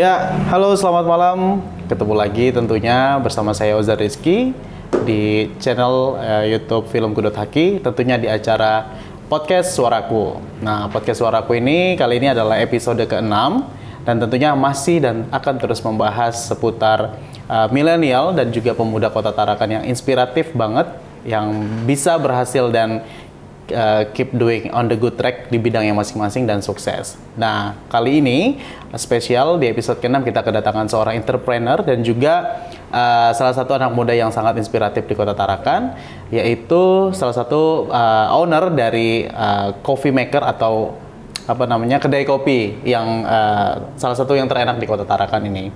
Ya, halo selamat malam. Ketemu lagi tentunya bersama saya Ozar Rizky di channel YouTube Film Kudut Haki, tentunya di acara Podcast Suaraku. Nah, Podcast Suaraku ini kali ini adalah episode ke-6 dan tentunya masih dan akan terus membahas seputar milenial dan juga pemuda Kota Tarakan yang inspiratif banget, yang bisa berhasil dan keep doing on the good track di bidangnya masing-masing dan sukses. Nah, kali ini spesial di episode ke-6 kita kedatangan seorang entrepreneur dan juga salah satu anak muda yang sangat inspiratif di Kota Tarakan, yaitu salah satu owner dari coffee maker atau kedai kopi yang salah satu yang terenak di Kota Tarakan ini.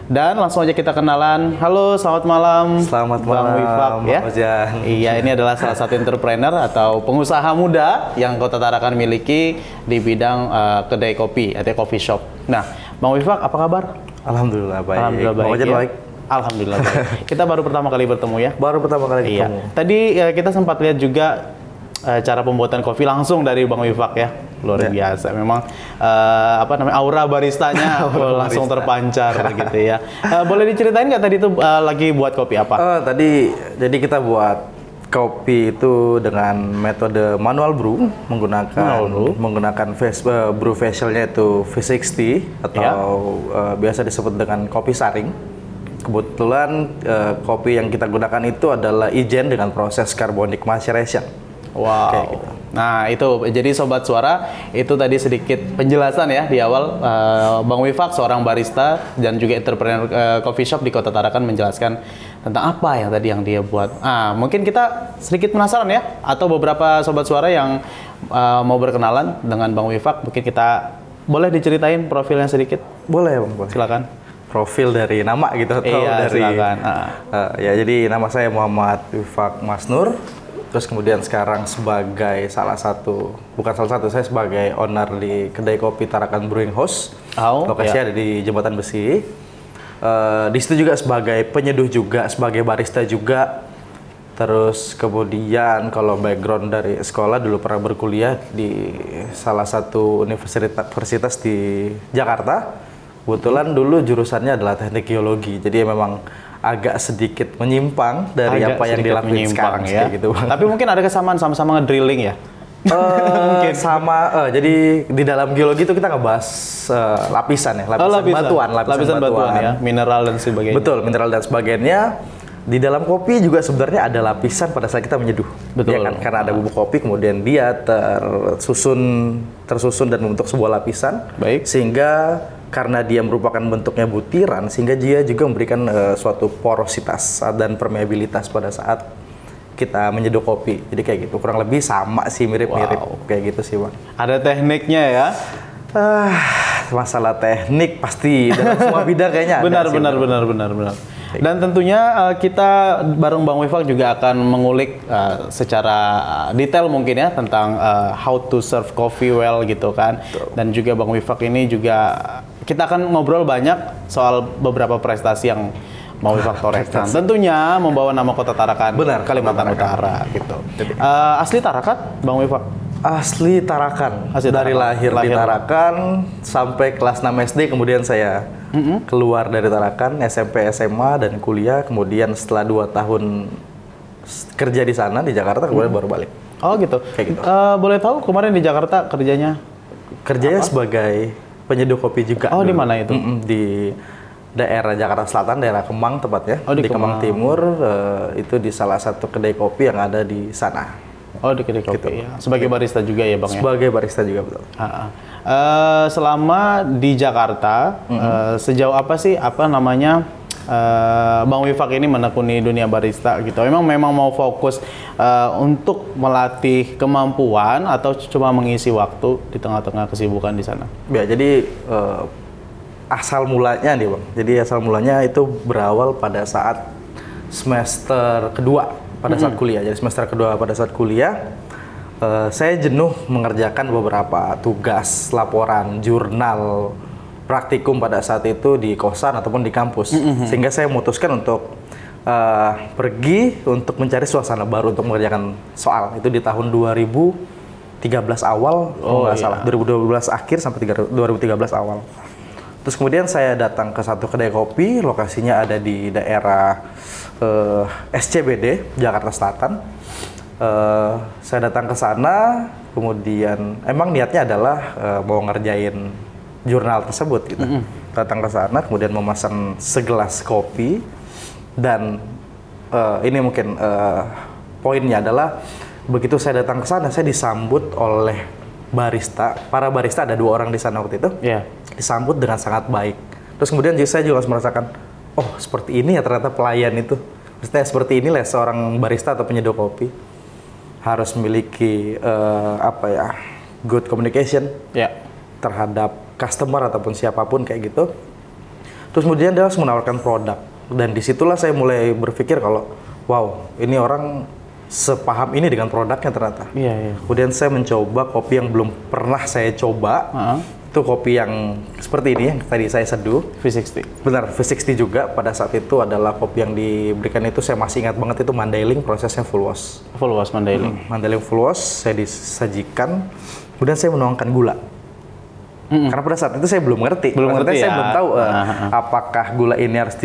Dan langsung aja kita kenalan. Halo, selamat malam. Selamat Bang malam, Wifak, ya. Iya, ini adalah salah satu entrepreneur atau pengusaha muda yang Kota Tarakan miliki di bidang kedai kopi atau coffee shop. Nah, Bang Wifak, apa kabar? Alhamdulillah baik. Alhamdulillah baik. Ya? Baik. Alhamdulillah baik. Kita baru pertama kali bertemu ya. Baru pertama kali ketemu. Tadi kita sempat lihat juga cara pembuatan kopi langsung dari Bang Wifak ya. Luar biasa, memang aura baristanya langsung terpancar gitu ya. Boleh diceritain nggak tadi itu lagi buat kopi apa? Tadi jadi kita buat kopi itu dengan metode manual brew, menggunakan brew facialnya itu V60 atau biasa disebut dengan kopi saring. Kebetulan kopi yang kita gunakan itu adalah ijen dengan proses carbonic maceration. Wow. Kayak gitu. Nah, itu jadi Sobat Suara, itu tadi sedikit penjelasan ya di awal Bang Wifak, seorang barista dan juga entrepreneur coffee shop di Kota Tarakan, menjelaskan tentang apa yang tadi yang dia buat. Mungkin kita sedikit penasaran ya, atau beberapa Sobat Suara yang mau berkenalan dengan Bang Wifak, mungkin kita boleh diceritain profilnya sedikit? Boleh, Bang. Boleh. Silakan. Profil dari nama gitu atau dari silakan. Ya, jadi nama saya Muhammad Wifak Masnur. Terus kemudian sekarang sebagai saya sebagai owner di kedai kopi Tarakan Brewing House. Lokasinya ada di Jembatan Besi. Di situ juga sebagai penyeduh juga, sebagai barista juga. Terus kemudian kalau background dari sekolah, dulu pernah berkuliah di salah satu universitas di Jakarta. Kebetulan dulu jurusannya adalah teknik geologi. Jadi memang agak sedikit menyimpang dari apa yang dilakukan sekarang ya. Gitu. Tapi mungkin ada kesamaan, sama-sama ngedrilling ya. Mungkin sama. Jadi di dalam geologi itu kita ngebahas lapisan ya, lapisan batuan ya, mineral dan sebagainya. Betul, mineral dan sebagainya. Di dalam kopi juga sebenarnya ada lapisan pada saat kita menyeduh. Betul. Ya kan? Karena ada bubuk kopi, kemudian dia tersusun dan membentuk sebuah lapisan. Baik. Sehingga karena dia merupakan bentuknya butiran, sehingga dia juga memberikan suatu porositas dan permeabilitas pada saat kita menyeduh kopi. Jadi kayak gitu, kurang lebih sama sih, mirip-mirip. Kayak gitu sih, Bang. Ada tekniknya ya? Masalah teknik pasti dalam semua bidang kayaknya benar. Dan tentunya kita bareng Bang Wifak juga akan mengulik secara detail mungkin ya tentang how to serve coffee well gitu kan. Betul. Dan juga Bang Wifak ini juga kita akan ngobrol banyak soal beberapa prestasi yang Bang Wifak torehkan. Tentunya membawa nama Kota Tarakan, Kalimantan Utara gitu. Asli Tarakan, Bang Wifak? Asli Tarakan. Dari lahir di Tarakan sampai kelas 6 SD, kemudian saya keluar dari Tarakan, SMP, SMA, dan kuliah. Kemudian setelah 2 tahun kerja di sana, di Jakarta, kemudian baru balik. Oh gitu? Kayak gitu. Boleh tahu kemarin di Jakarta kerjanya sebagai penyeduh kopi juga. Oh, di mana itu? Di daerah Jakarta Selatan, daerah Kemang tepatnya. Oh, di Kemang Timur, itu di salah satu kedai kopi yang ada di sana. Oh, di kedai kopi gitu. Ya. Sebagai barista juga ya, Bang? Sebagai barista juga, betul. Selama di Jakarta, sejauh apa sih Bang Wifak ini menekuni dunia barista gitu? Memang mau fokus untuk melatih kemampuan atau cuma mengisi waktu di tengah-tengah kesibukan di sana? Ya, jadi asal mulanya nih, Bang. Jadi asal mulanya itu berawal pada saat semester kedua pada saat kuliah. Jadi semester kedua pada saat kuliah, saya jenuh mengerjakan beberapa tugas, laporan, jurnal, praktikum pada saat itu di kosan ataupun di kampus. Sehingga saya memutuskan untuk pergi untuk mencari suasana baru untuk mengerjakan soal. Itu di tahun 2013 awal, kalau nggak salah, 2012 akhir sampai 2013 awal. Terus kemudian saya datang ke satu kedai kopi, lokasinya ada di daerah SCBD, Jakarta Selatan. Saya datang ke sana, kemudian emang niatnya adalah mau ngerjain jurnal tersebut gitu. Datang ke sana, kemudian memesan segelas kopi, dan ini mungkin poinnya adalah begitu saya datang ke sana, saya disambut oleh barista. Para barista ada 2 orang di sana waktu itu. Disambut dengan sangat baik. Terus kemudian saya juga harus merasakan, oh seperti ini ya ternyata pelayan itu. Maksudnya seperti inilah seorang barista atau penyeduh kopi harus memiliki good communication terhadap customer ataupun siapapun kayak gitu. Terus kemudian dia harus menawarkan produk, dan disitulah saya mulai berpikir kalau wow, ini orang sepaham ini dengan produknya ternyata. Kemudian saya mencoba kopi yang belum pernah saya coba. Itu kopi yang seperti ini yang tadi saya seduh, V60. Benar, V60 juga. Pada saat itu adalah kopi yang diberikan itu, saya masih ingat banget, itu Mandailing, prosesnya full wash. Full wash Mandailing. Mandailing full wash, saya disajikan, kemudian saya menuangkan gula. Karena pada saat itu saya belum ngerti. Saya belum tahu apakah gula ini harus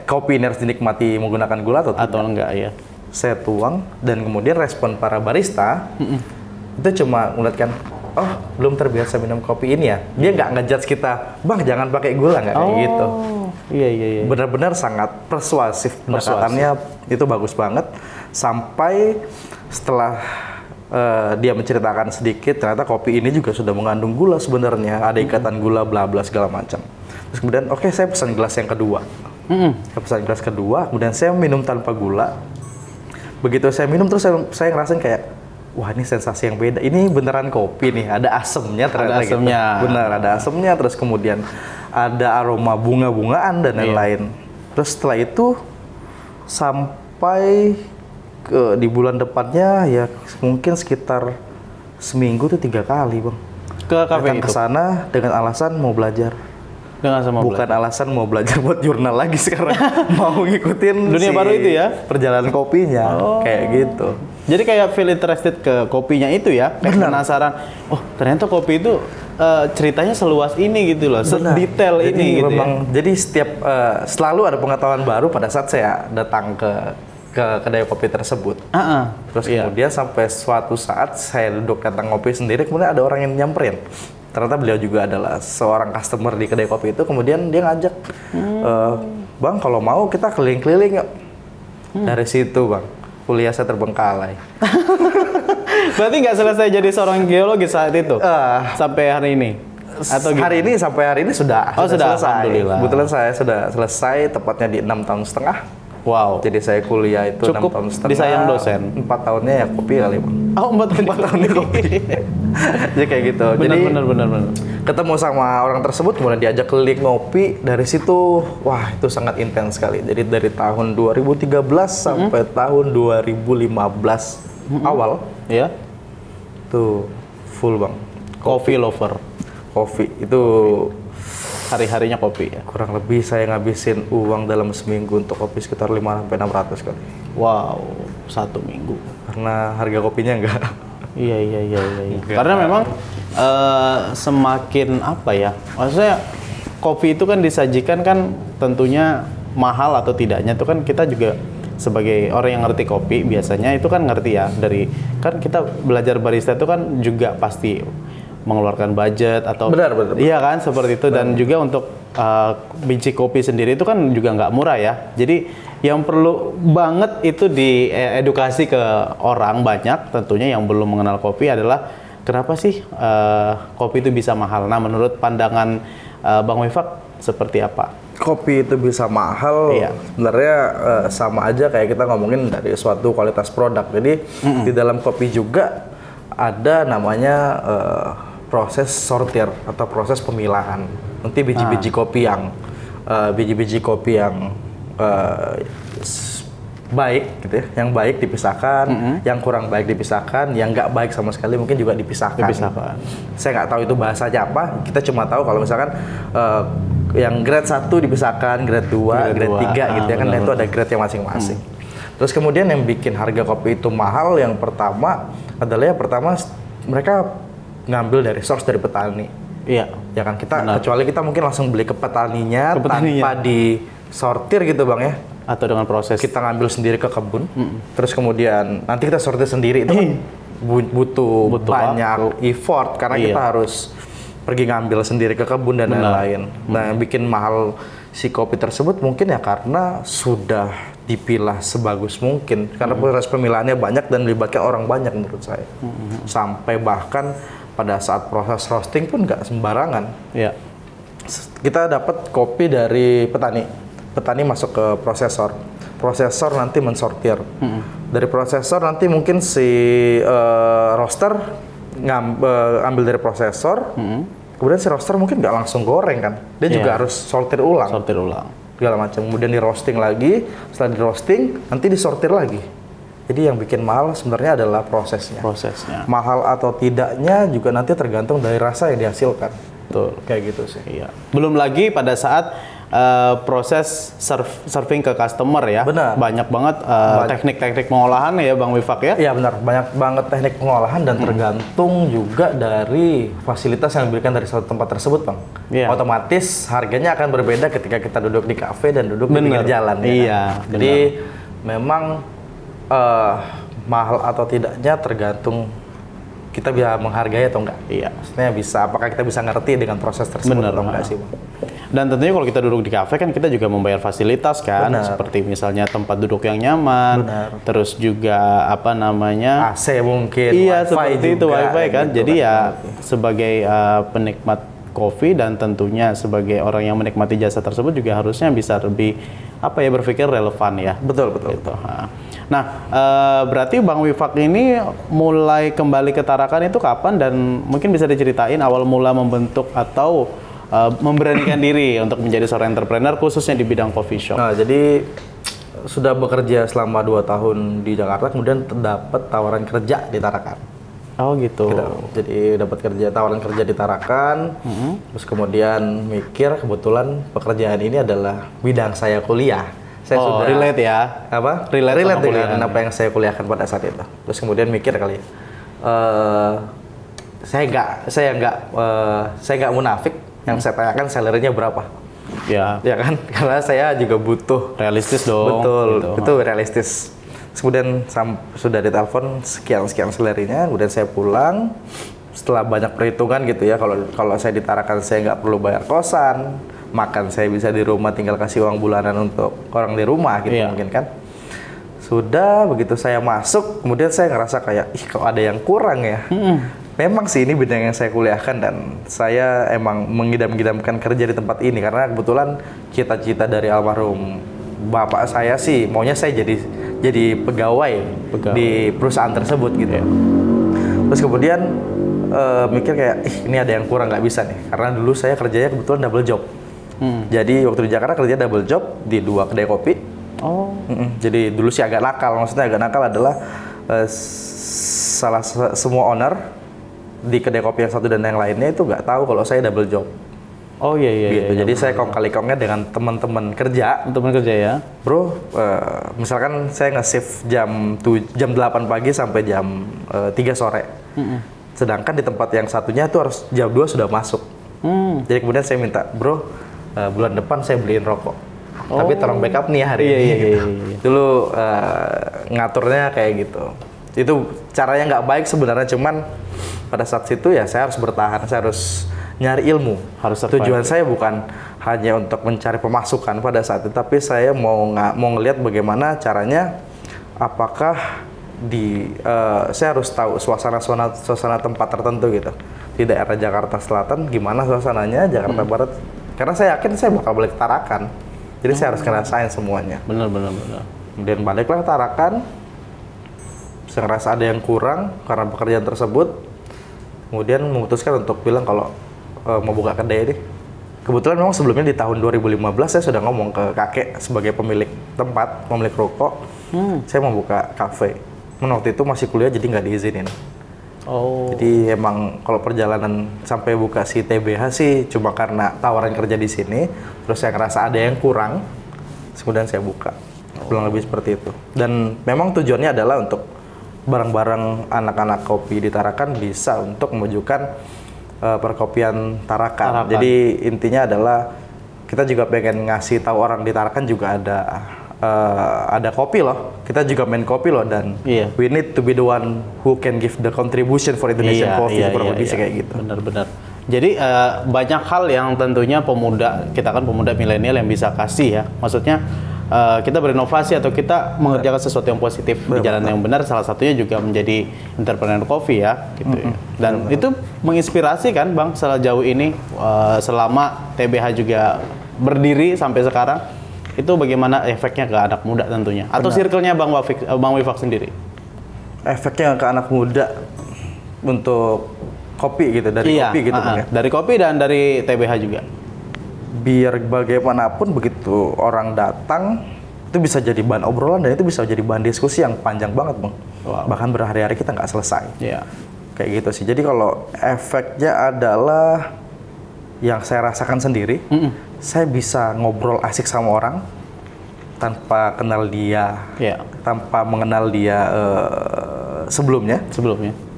kopi ini harus dinikmati menggunakan gula atau enggak ya. Saya tuang, dan kemudian respon para barista itu cuma ngeliatkan, oh belum terbiasa minum kopi ini ya. Dia nggak ngejudge kita, bang jangan pakai gula, nggak kayak gitu. Iya. Benar-benar sangat persuasif pendekatannya, itu bagus banget. Sampai setelah dia menceritakan sedikit, ternyata kopi ini juga sudah mengandung gula sebenarnya, ada ikatan gula bla bla segala macam. Terus kemudian oke, saya pesan gelas yang kedua. Saya pesan gelas kedua, kemudian saya minum tanpa gula. Begitu saya minum terus saya ngerasain kayak, wah ini sensasi yang beda. Ini beneran kopi nih, ada asemnya ternyata. Ada asemnya. Gitu. Benar, ada asemnya. Terus kemudian ada aroma bunga-bungaan dan lain-lain. Terus setelah itu sampai di bulan depannya ya mungkin sekitar seminggu tuh 3 kali bang. Ke kafe itu? Ke sana dengan alasan mau belajar. Bukan alasan mau belajar buat jurnal lagi sekarang. Mau ngikutin dunia baru itu ya? Perjalanan kopinya, kayak gitu. Jadi kayak feel interested ke kopinya itu ya? Kayak penasaran, oh ternyata kopi itu ceritanya seluas ini gitu loh, sedetail ini gitu memang, ya? Jadi setiap, selalu ada pengetahuan baru pada saat saya datang ke kedai kopi tersebut. Terus kemudian sampai suatu saat saya duduk datang ngopi sendiri, kemudian ada orang yang nyamperin. Ternyata beliau juga adalah seorang customer di kedai kopi itu, kemudian dia ngajak, bang kalau mau kita keliling-keliling yuk. Dari situ bang, kuliah saya terbengkalai. Berarti nggak selesai jadi seorang geologis saat itu? Sampai hari ini? Atau sampai hari ini sudah selesai. Kebetulan saya sudah selesai, tepatnya di 6 tahun setengah. Wow. Jadi saya kuliah itu 6 tahun setengah. Disayang dosen. 4 tahunnya ya kopi kali bang. Oh 4 tahunnya kopi. Jadi kayak gitu. Benar. Ketemu sama orang tersebut, kemudian diajak keliling ngopi. Dari situ, wah itu sangat intens sekali. Jadi dari tahun 2013 sampai tahun 2015 awal. Ya. Tuh full bang. Coffee lover. Kopi itu. Hari-harinya kopi ya? Kurang lebih saya ngabisin uang dalam seminggu untuk kopi sekitar 500-600 kali. Wow, 1 minggu. Karena harga kopinya enggak. Iya. Karena memang semakin apa ya, maksudnya kopi itu kan disajikan kan tentunya mahal atau tidaknya itu kan kita juga sebagai orang yang ngerti kopi biasanya itu kan ngerti ya, dari kan kita belajar barista itu kan juga pasti mengeluarkan budget atau benar. Iya kan seperti itu. Dan juga untuk biji kopi sendiri itu kan juga nggak murah ya. Jadi yang perlu banget itu diedukasi ke orang banyak tentunya yang belum mengenal kopi adalah kenapa sih kopi itu bisa mahal. Nah menurut pandangan Bang Wifak seperti apa? Kopi itu bisa mahal, sebenarnya sama aja kayak kita ngomongin dari suatu kualitas produk. Jadi di dalam kopi juga ada namanya proses sortir atau proses pemilahan. Nanti biji-biji kopi yang baik gitu ya, yang baik dipisahkan, yang kurang baik dipisahkan, yang nggak baik sama sekali mungkin juga dipisahkan. Saya nggak tahu itu bahasanya apa. Kita cuma tahu kalau misalkan yang grade 1 dipisahkan, grade 2, grade 3 gitu ya kan, itu ada grade-nya masing-masing. Terus kemudian yang bikin harga kopi itu mahal yang pertama adalah mereka ngambil dari source dari petani. Iya. Ya kan kecuali kita mungkin langsung beli ke petaninya tanpa disortir gitu Bang ya. Atau dengan proses kita ngambil sendiri ke kebun. Terus kemudian nanti kita sortir sendiri itu kan butuh banyak effort karena kita harus pergi ngambil sendiri ke kebun dan lain-lain. Nah, yang bikin mahal si kopi tersebut mungkin ya karena sudah dipilah sebagus mungkin. Karena proses pemilahannya banyak dan melibatkan orang banyak menurut saya. Sampai bahkan pada saat proses roasting pun nggak sembarangan. Iya. Kita dapat kopi dari petani. Petani masuk ke prosesor. Prosesor nanti mensortir. Dari prosesor nanti mungkin si roaster ambil dari prosesor. Kemudian si roaster mungkin nggak langsung goreng kan, dia juga harus sortir ulang. Segala macam. Kemudian di roasting lagi, setelah di roasting nanti disortir lagi. Jadi yang bikin mahal sebenarnya adalah prosesnya. Mahal atau tidaknya juga nanti tergantung dari rasa yang dihasilkan. Betul. Kayak gitu sih. Iya. Belum lagi pada saat proses serving ke customer ya. Benar. Banyak banget teknik-teknik pengolahan ya Bang Wifak ya. Iya benar, banyak banget teknik pengolahan dan tergantung juga dari fasilitas yang diberikan dari suatu tempat tersebut Bang. Otomatis harganya akan berbeda ketika kita duduk di kafe dan duduk di pinggir jalan. Iya. Kan? Jadi memang mahal atau tidaknya tergantung kita bisa menghargai atau enggak. Iya. Maksudnya apakah kita bisa ngerti dengan proses tersebut atau enggak sih Bang. Dan tentunya kalau kita duduk di kafe kan kita juga membayar fasilitas kan, seperti misalnya tempat duduk yang nyaman, terus juga apa namanya AC mungkin, iya wifi seperti juga, itu wifi kan, gitu jadi ya sebagai penikmat kopi dan tentunya sebagai orang yang menikmati jasa tersebut juga harusnya bisa lebih berpikir relevan ya. Betul. Gitu. Nah, berarti Bang Wifak ini mulai kembali ke Tarakan itu kapan dan mungkin bisa diceritain awal mula membentuk atau memberanikan diri untuk menjadi seorang entrepreneur khususnya di bidang coffee shop. Nah, jadi sudah bekerja selama 2 tahun di Jakarta, kemudian terdapat tawaran kerja di Tarakan. Oh gitu. Jadi dapat tawaran kerja di Tarakan, terus kemudian mikir kebetulan pekerjaan ini adalah bidang saya kuliah. Saya sudah relate ya? Apa? Relate dengan apa yang saya kuliahkan pada saat itu. Terus kemudian mikir kali ya, saya nggak munafik. Yang saya tanyakan salary-nya berapa? Ya kan, karena saya juga butuh realistis dong. Betul, gitu. Itu realistis. Kemudian sudah ditelepon sekian salary-nya, kemudian saya pulang. Setelah banyak perhitungan gitu ya, kalau saya ditarakan saya nggak perlu bayar kosan, makan saya bisa di rumah, tinggal kasih uang bulanan untuk orang di rumah gitu mungkin kan. Sudah begitu saya masuk, kemudian saya ngerasa kayak kok ada yang kurang ya. Memang sih ini bidang yang saya kuliahkan dan saya emang mengidam-idamkan kerja di tempat ini karena kebetulan cita-cita dari almarhum bapak saya sih maunya saya jadi pegawai di perusahaan tersebut gitu. Terus kemudian mikir kayak ini ada yang kurang, nggak bisa nih karena dulu saya kerjanya kebetulan double job. Jadi waktu di Jakarta kerja double job di 2 kedai kopi. Jadi dulu sih agak nakal, maksudnya agak nakal adalah semua owner di kedai kopi yang satu dan yang lainnya itu nggak tahu kalau saya double job. Oh iya. Gitu. Jadi saya kong kali kongnya dengan teman-teman kerja. Teman kerja ya. Bro, misalkan saya nge-shift jam 8 pagi sampai jam 3 sore. Sedangkan di tempat yang satunya itu harus jam 2 sudah masuk. Jadi kemudian saya minta, bro, bulan depan saya beliin rokok. Tapi tolong backup nih hari ini. Gitu. Dulu ngaturnya kayak gitu. Itu caranya nggak baik sebenarnya, cuman pada saat itu ya saya harus bertahan, saya harus nyari ilmu. Tujuan saya bukan hanya untuk mencari pemasukan pada saat itu, tapi saya mau ngelihat bagaimana caranya, apakah saya harus tahu suasana tempat tertentu gitu. Di daerah Jakarta Selatan gimana suasananya, Jakarta Barat. Karena saya yakin saya bakal balik ke Tarakan. Jadi saya harus ngerasain semuanya. Benar. Kemudian baliklah ke Tarakan. Saya ngerasa ada yang kurang karena pekerjaan tersebut. Kemudian memutuskan untuk bilang kalau mau buka kedai ini. Kebetulan memang sebelumnya di tahun 2015 saya sudah ngomong ke kakek sebagai pemilik tempat, pemilik ruko. Saya mau buka kafe. Waktu itu masih kuliah jadi nggak diizinin. Jadi emang kalau perjalanan sampai buka si TBH sih cuma karena tawaran kerja di sini. Terus saya ngerasa ada yang kurang. Kemudian saya buka. Kurang lebih seperti itu. Dan memang tujuannya adalah untuk barang-barang anak-anak kopi di Tarakan bisa untuk memajukan perkopian Tarakan. Jadi intinya adalah kita juga pengen ngasih tahu orang di Tarakan juga ada kopi loh. Kita juga main kopi loh, dan we need to be the one who can give the contribution for Indonesian coffee, kurang lebih kayak gitu. Benar-benar. Jadi banyak hal yang tentunya kita kan pemuda milenial yang bisa kasih ya. Maksudnya kita berinovasi atau kita mengerjakan sesuatu yang positif di jalan yang benar, salah satunya juga menjadi entrepreneur kopi ya, gitu ya. Dan itu menginspirasi kan Bang sejauh ini, selama TBH juga berdiri sampai sekarang, itu bagaimana efeknya ke anak muda tentunya, atau circle-nya Bang Wifak sendiri? Efeknya ke anak muda untuk kopi gitu, dari kopi gitu Bang ya? Dari kopi dan dari TBH juga. Biar bagaimanapun begitu orang datang, itu bisa jadi bahan obrolan dan itu bisa jadi bahan diskusi yang panjang banget Bang. Bahkan berhari-hari kita nggak selesai. Kayak gitu sih. Jadi kalau efeknya adalah yang saya rasakan sendiri, saya bisa ngobrol asik sama orang tanpa kenal dia, tanpa mengenal dia sebelumnya.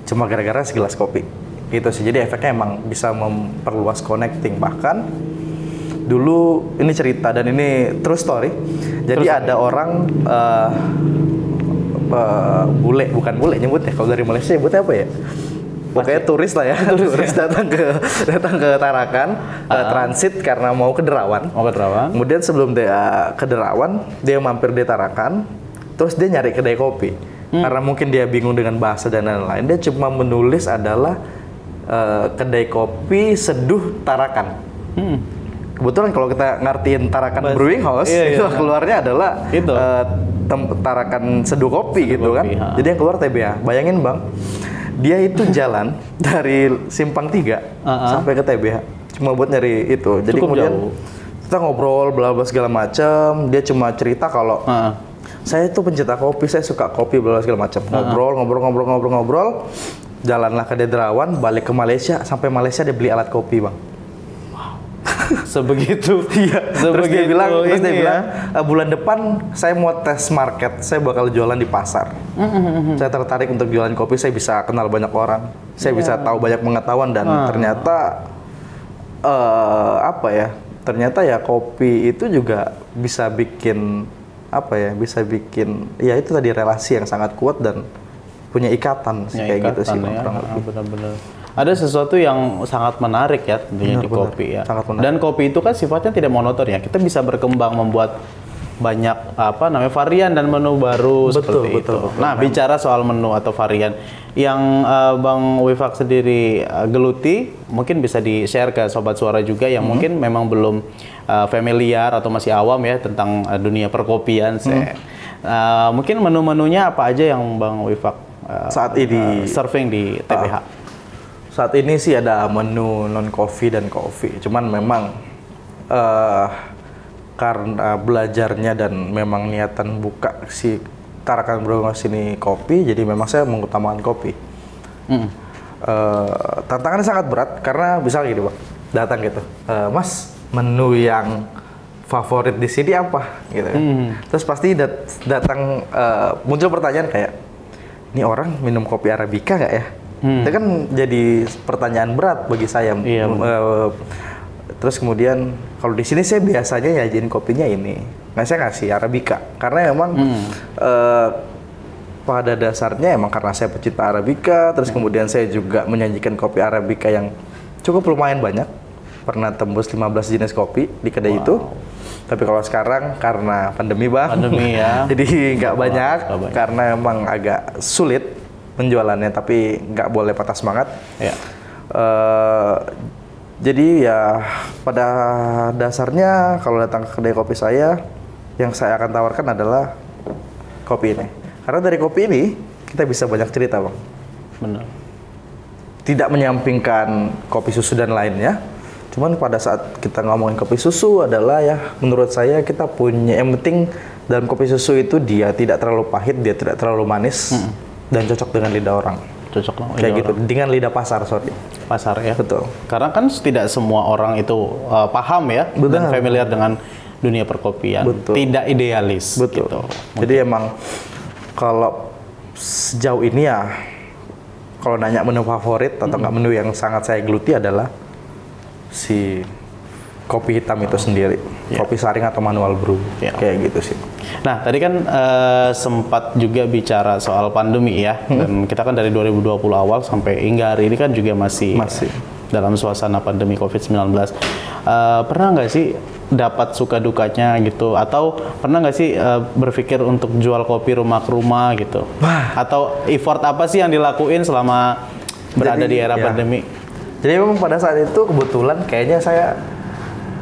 Cuma gara-gara segelas kopi. Gitu sih. Jadi efeknya emang bisa memperluas connecting. Bahkan dulu ini cerita dan ini true story. Jadi ada orang bukan bule nyebutnya, kalau dari Malaysia nyebutnya apa ya? Pokoknya turis lah ya. Turis datang ke Tarakan, transit karena mau ke Derawan. Kemudian sebelum dia ke Derawan, dia mampir di Tarakan, terus dia nyari kedai kopi. Karena mungkin dia bingung dengan bahasa dan lain-lain, dia cuma menulis adalah kedai kopi Seduh Tarakan. Kebetulan kalau kita ngertiin Tarakan Brewing House, itu keluarnya adalah Tarakan Seduh Kopi gitu kan. Jadi yang keluar TBH. Bayangin Bang, dia itu jalan dari Simpang 3 sampai ke TBH cuma buat nyari itu. Jadi kemudian jauh. Kita ngobrol bla bla segala macam. Dia cuma cerita kalau saya itu pencinta kopi, saya suka kopi bla bla segala macam. Ngobrol. Jalanlah ke Derawan, balik ke Malaysia. Sampai Malaysia dia beli alat kopi Bang. Sebegitu. Terus dia bilang, bulan depan saya mau tes market, saya bakal jualan di pasar. Saya tertarik untuk jualan kopi, saya bisa kenal banyak orang, saya bisa tahu banyak pengetahuan, dan ternyata ternyata ya kopi itu juga bisa bikin ya itu tadi relasi yang sangat kuat dan punya ikatan kayak gitu sih Bang. Benar-benar. Ada sesuatu yang sangat menarik ya tentunya di kopi ya. Dan kopi itu kan sifatnya tidak monoton ya. Kita bisa berkembang membuat banyak varian dan menu baru seperti itu. Nah, bicara soal menu atau varian yang Bang Wifak sendiri geluti, mungkin bisa di-share ke sobat suara juga yang mungkin memang belum familiar atau masih awam ya tentang dunia perkopian. Mungkin menu-menunya apa aja yang Bang Wifak saat ini serving di TBH? Saat ini sih ada menu non-coffee dan coffee. Cuman memang karena belajarnya dan memang niatan buka si Tarakan Brewing House ini kopi, jadi memang saya mengutamakan kopi. Tantangannya sangat berat karena misalnya gini Bang, datang gitu, Mas, menu yang favorit di sini apa? Gitu. Terus pasti datang muncul pertanyaan kayak, ini orang minum kopi Arabica nggak ya? Itu kan jadi pertanyaan berat bagi saya. Terus kemudian kalau di sini saya biasanya nyajiin kopinya ini, saya ngasih Arabica karena emang pada dasarnya emang karena saya pecinta Arabica. Terus kemudian saya juga menyajikan kopi Arabica yang cukup lumayan banyak, pernah tembus 15 jenis kopi di kedai itu. Tapi kalau sekarang karena pandemi Bang, jadi nggak banyak karena emang agak sulit penjualannya, tapi nggak boleh patah semangat. Jadi ya pada dasarnya kalau datang ke kedai kopi saya, yang saya akan tawarkan adalah kopi ini. Karena dari kopi ini kita bisa banyak cerita Bang. Benar. Tidak menyampingkan kopi susu dan lainnya. Cuman pada saat kita ngomongin kopi susu adalah ya menurut saya kita punya, yang penting dalam kopi susu itu dia tidak terlalu pahit, dia tidak terlalu manis. Dan cocok dengan lidah orang. Kayak gitu, dengan lidah pasar, Pasar ya? Betul. Karena kan tidak semua orang itu paham ya, dan familiar dengan dunia perkopian. Tidak idealis. Gitu. Jadi emang kalau sejauh ini ya, kalau nanya menu favorit atau nggak menu yang sangat saya geluti adalah si kopi hitam itu sendiri, kopi saring atau manual brew, kayak gitu sih. Nah, tadi kan sempat juga bicara soal pandemi ya, dan kita kan dari 2020 awal sampai hingga hari ini kan juga masih dalam suasana pandemi COVID-19. Pernah nggak sih dapat suka dukanya gitu, atau pernah nggak sih berpikir untuk jual kopi rumah ke rumah gitu? Atau effort apa sih yang dilakuin selama berada di era pandemi? Jadi memang pada saat itu kebetulan kayaknya saya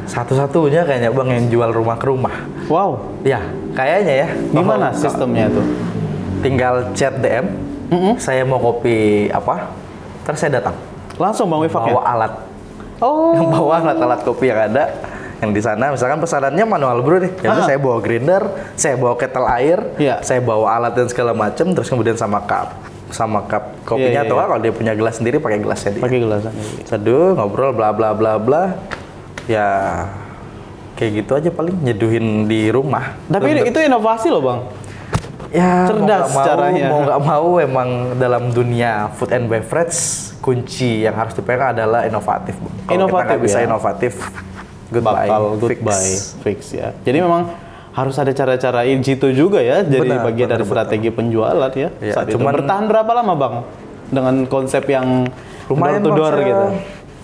satu-satunya kayaknya Bang yang jual rumah ke rumah. Wow. Ya, kayaknya ya. Gimana sistemnya tuh? Tinggal chat DM, saya mau kopi apa, terus saya datang. Langsung Bang Wifak bawa alat. Bawa alat-alat kopi yang ada. Yang di sana, misalkan pesanannya manual brew nih, jadi saya bawa grinder, saya bawa kettle air, saya bawa alat dan segala macam, terus kemudian sama cup kopinya, atau kalau dia punya gelas sendiri pakai gelasnya dia. Pakai gelas sendiri. Seduh, ngobrol, bla bla bla bla, ya kayak gitu aja paling nyeduhin di rumah. Tapi itu inovasi loh Bang. Ya, cerdas caranya. Mau nggak mau, emang dalam dunia food and beverage kunci yang harus dipegang adalah inovatif. Kalau kita nggak bisa inovatif, goodbye fix ya. Jadi memang harus ada cara-cara jitu juga ya, jadi bagian dari strategi penjualan ya. Saat itu bertahan berapa lama Bang dengan konsep yang lumayan door to door gitu?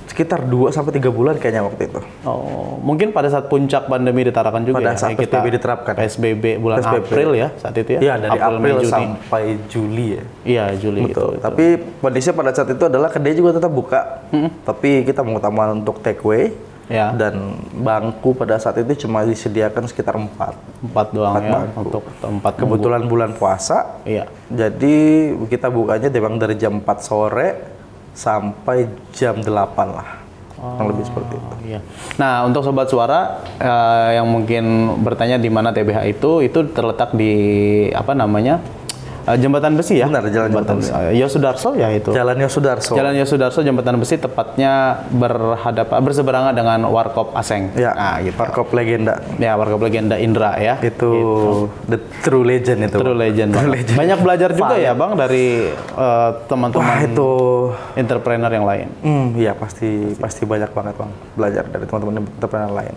Sekitar 2-3 bulan kayaknya waktu itu. Oh, mungkin pada saat puncak pandemi diterapkan juga pada saat PSBB diterapkan. PSBB bulan April ya saat itu ya. Iya, dari April sampai Juli ya. Iya, Juli. Betul. Tapi kondisinya pada saat itu adalah kedai juga tetap buka. Tapi kita mengutamakan untuk take away. Ya. Dan bangku pada saat itu cuma disediakan sekitar 4 doang ya bangku. Untuk tempat kebetulan bulan puasa. Iya. Jadi kita bukanya memang dari jam 4 sore sampai jam 8 lah. Yang lebih seperti itu. Iya. Nah, untuk sobat suara yang mungkin bertanya di mana TBH itu terletak di apa namanya? Jembatan Besi ya? Benar, Jembatan Besi. Yosudarso ya itu? Jalan Yosudarso. Jalan Yosudarso, Jembatan Besi, tepatnya berseberangan dengan Warkop Aseng. Ya, nah, gitu. Warkop Legenda. Ya, Warkop Legenda Indra ya. Itu the true legend itu. True legend. Banyak belajar juga ya Bang dari teman-teman itu entrepreneur yang lain. Iya, pasti banyak banget Bang belajar dari teman-teman entrepreneur lain.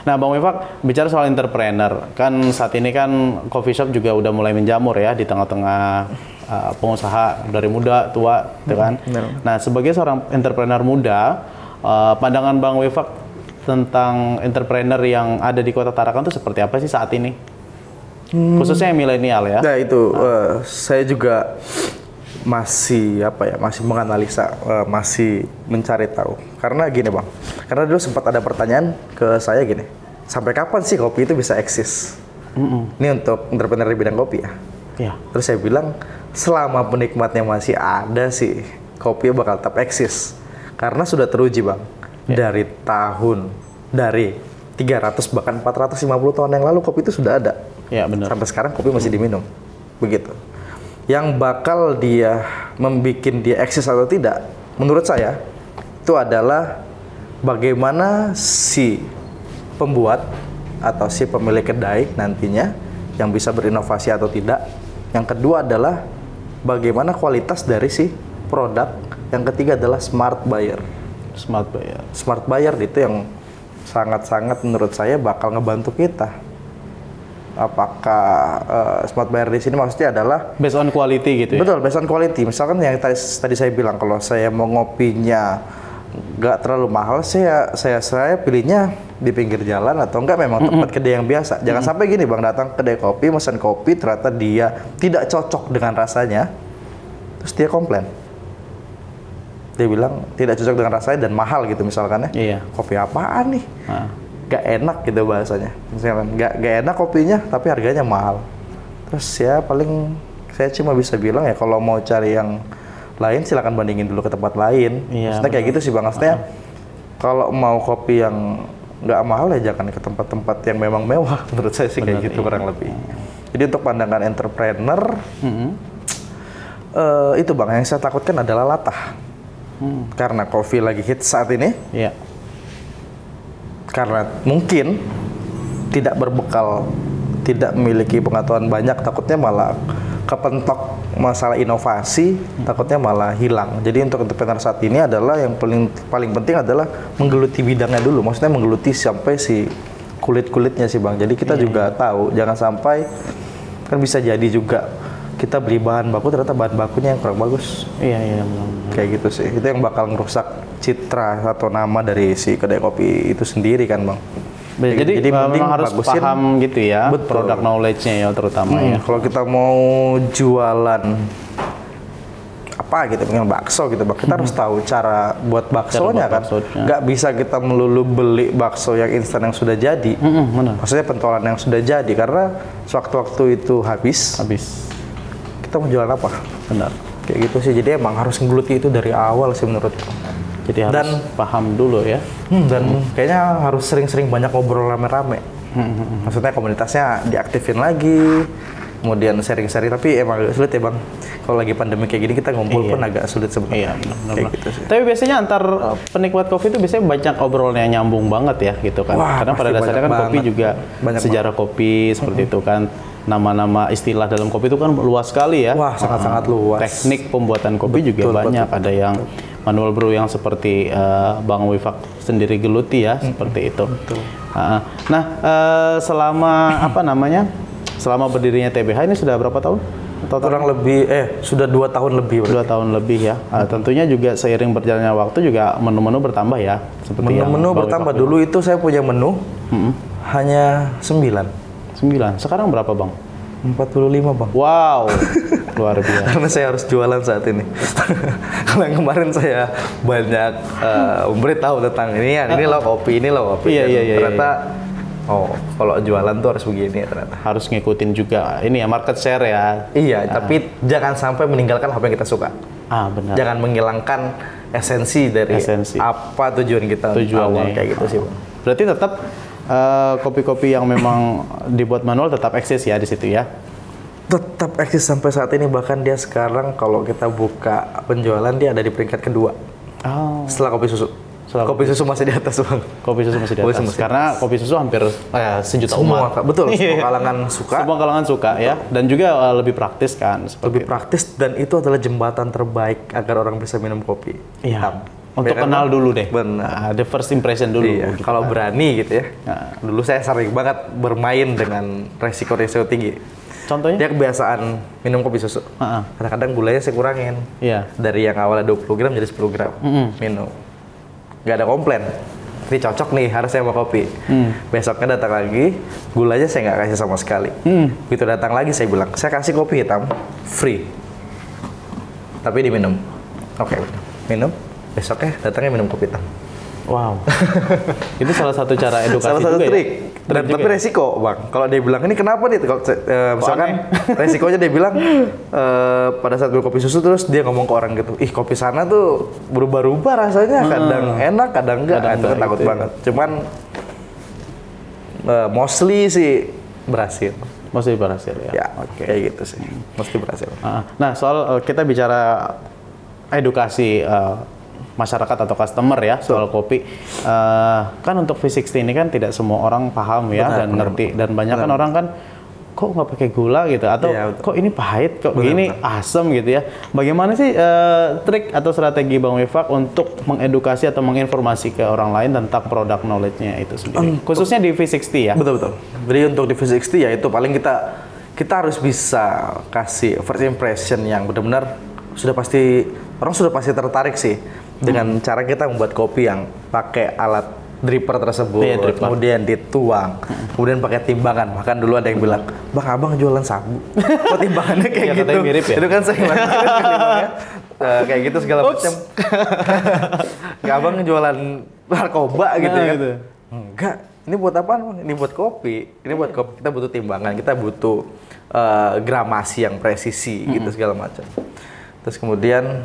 Nah, Bang Wifak, bicara soal entrepreneur, kan saat ini kan coffee shop juga udah mulai menjamur ya di tengah pengusaha dari muda tua, gitu kan. Nah, sebagai seorang entrepreneur muda, pandangan Bang Wifak tentang entrepreneur yang ada di Kota Tarakan itu seperti apa sih saat ini? Khususnya yang milenial ya. Nah, itu saya juga masih menganalisa, masih mencari tahu. Karena gini Bang, karena dulu sempat ada pertanyaan ke saya gini, sampai kapan sih kopi itu bisa eksis? Ini untuk entrepreneur di bidang kopi ya. Ya. Terus saya bilang, selama penikmatnya masih ada sih, kopi bakal tetap eksis. Karena sudah teruji Bang, dari 300 bahkan 450 tahun yang lalu kopi itu sudah ada. Ya, benar. Sampai sekarang kopi masih diminum, begitu. Yang bakal membuat dia eksis atau tidak, menurut saya, itu adalah bagaimana si pembuat atau si pemilik kedai nantinya yang bisa berinovasi atau tidak. Yang kedua adalah bagaimana kualitas dari si produk. Yang ketiga adalah smart buyer. Smart buyer itu yang sangat-sangat menurut saya bakal ngebantu kita. Apakah smart buyer di sini maksudnya adalah based on quality gitu ya? Betul, based on quality. Misalkan yang tadi saya bilang, kalau saya mau ngopinya nggak terlalu mahal, saya pilihnya di pinggir jalan atau enggak memang tempat kedai yang biasa. Jangan sampai gini Bang, datang kedai kopi, pesan kopi, ternyata dia tidak cocok dengan rasanya, terus dia komplain. Dia bilang tidak cocok dengan rasanya dan mahal gitu misalkan ya. Iya. Kopi apaan nih? Gak enak gitu bahasanya. Misalkan gak enak kopinya tapi harganya mahal. Terus ya paling saya cuma bisa bilang ya, kalau mau cari yang lain silakan bandingin dulu ke tempat lain. Iya, maksudnya kayak gitu sih Bang. Maksudnya kalau mau kopi yang nggak mahal ya jangan ke tempat-tempat yang memang mewah. Menurut saya sih kayak gitu kurang lebih. Jadi untuk pandangan entrepreneur, itu Bang, yang saya takutkan adalah latah. Karena kopi lagi hit saat ini. Iya. Karena mungkin tidak berbekal, tidak memiliki pengetahuan banyak, takutnya malah kepentok masalah inovasi takutnya malah hilang. Jadi untuk entrepreneur saat ini adalah yang paling penting adalah menggeluti bidangnya dulu. Maksudnya menggeluti sampai si kulit-kulitnya sih Bang. Jadi kita juga tahu jangan sampai kan bisa jadi juga kita beli bahan baku ternyata bahan bakunya yang kurang bagus. Iya. Kayak gitu sih. Itu yang bakal ngerusak citra atau nama dari si kedai kopi itu sendiri kan Bang. Jadi memang harus paham gitu ya, produk knowledge-nya ya terutama ya. Kalau kita mau jualan apa gitu, dengan bakso gitu Bang, kita harus tahu cara buat baksonya kan. Nggak bisa kita melulu beli bakso yang instan yang sudah jadi. Maksudnya pentolan yang sudah jadi, karena sewaktu-waktu itu habis. Kita mau jualan apa? Benar. Kayak gitu sih. Jadi emang harus ngeluti itu dari awal sih menurutku. Jadi harus paham dulu ya. Dan kayaknya harus sering-sering banyak ngobrol rame-rame. Maksudnya komunitasnya diaktifin lagi, kemudian sharing-sharing. Tapi emang agak sulit ya Bang. Kalau lagi pandemi kayak gini kita ngumpul pun agak sulit sebenarnya. Benar. Gitu sih. Tapi biasanya antar penikmat kopi itu biasanya banyak obrolan yang nyambung banget ya gitu kan. Karena pada dasarnya kan kopi juga sejarah kopi seperti itu kan. Nama-nama istilah dalam kopi itu kan luas sekali ya. Wah, sangat-sangat luas. Teknik pembuatan kopi juga banyak. Ada yang manual brew yang seperti Bang Wifak sendiri geluti ya, seperti itu. Nah, selama selama berdirinya TBH ini sudah berapa tahun? Kurang lebih, sudah 2 tahun lebih. 2 tahun lebih ya. Tentunya juga seiring berjalannya waktu juga menu-menu bertambah ya. Menu-menu bertambah. Dulu itu saya punya menu hanya 9. Sekarang berapa Bang? 45 Bang. Wow, luar biasa. Karena saya harus jualan saat ini. Kalau yang kemarin saya banyak memberitahu tentang ini loh kopi, Iya. Ternyata, kalau jualan tuh harus begini ternyata. Harus ngikutin juga ini ya, market share ya. Iya, tapi jangan sampai meninggalkan apa yang kita suka. Benar. Jangan menghilangkan esensi dari apa tujuan kita awal kayak gitu sih Bang. Berarti tetap kopi-kopi yang memang dibuat manual tetap eksis ya di situ ya? Tetap eksis sampai saat ini, bahkan dia sekarang kalau kita buka penjualan dia ada di peringkat kedua. Setelah kopi susu. Kopi susu masih di atas Bang. Kopi susu masih di atas. Karena kopi susu hampir sejuta umat. Betul, semua kalangan suka. Semua kalangan suka ya. Dan juga lebih praktis kan. Lebih praktis dan itu adalah jembatan terbaik agar orang bisa minum kopi. Iya. Untuk kenal dulu deh. Benar. The first impression dulu. Iya. Gitu kalau berani gitu ya. Dulu saya sering banget bermain dengan resiko-resiko tinggi. Contohnya? Dia kebiasaan minum kopi susu. Kadang-kadang gulanya saya kurangin. Iya. Dari yang awalnya 20 gram jadi 10 gram. Minum. Gak ada komplain. Ini cocok nih, harusnya sama kopi. Besoknya datang lagi, gulanya saya nggak kasih sama sekali. Begitu datang lagi saya bilang, saya kasih kopi hitam, free. Tapi diminum. Oke, minum. Besoknya datangnya minum kopi hitam. Wow. Itu salah satu cara edukasi salah satu juga trik. Ya? Tapi resiko Bang. Kalau dia bilang, ini kenapa nih? Kalau misalkan resikonya dia bilang, pada saat kopi susu terus dia ngomong ke orang gitu, ih kopi sana tuh berubah-ubah rasanya. Kadang enak, kadang enggak. Itu kan takut banget. Cuman, mostly sih berhasil. Mostly berhasil ya? Ya, kayak gitu sih. Mostly berhasil. Nah, soal kita bicara edukasi masyarakat atau customer ya soal kopi, kan untuk V60 ini kan tidak semua orang paham ya dan ngerti, dan banyak kan orang kan kok nggak pakai gula gitu, atau kok ini pahit, kok gini asam gitu ya. Bagaimana sih trik atau strategi Bang Wifak untuk mengedukasi atau menginformasi ke orang lain tentang produk knowledge-nya itu sendiri, khususnya di V60 ya? Betul. Jadi untuk di V60 ya itu paling kita harus bisa kasih first impression yang benar-benar orang sudah pasti tertarik sih dengan cara kita membuat kopi yang pakai alat dripper tersebut, kemudian dituang, kemudian pakai timbangan. Bahkan dulu ada yang bilang, Bang, abang jualan sabu, kok timbangannya kayak gitu? Mirip ya? Itu kan saya bilang, kayak gitu segala macam. Abang jualan narkoba gitu ya? Gitu. Enggak, ini buat apa Bang? Ini buat kopi. Kita butuh timbangan, kita butuh gramasi yang presisi gitu segala macam. Terus kemudian,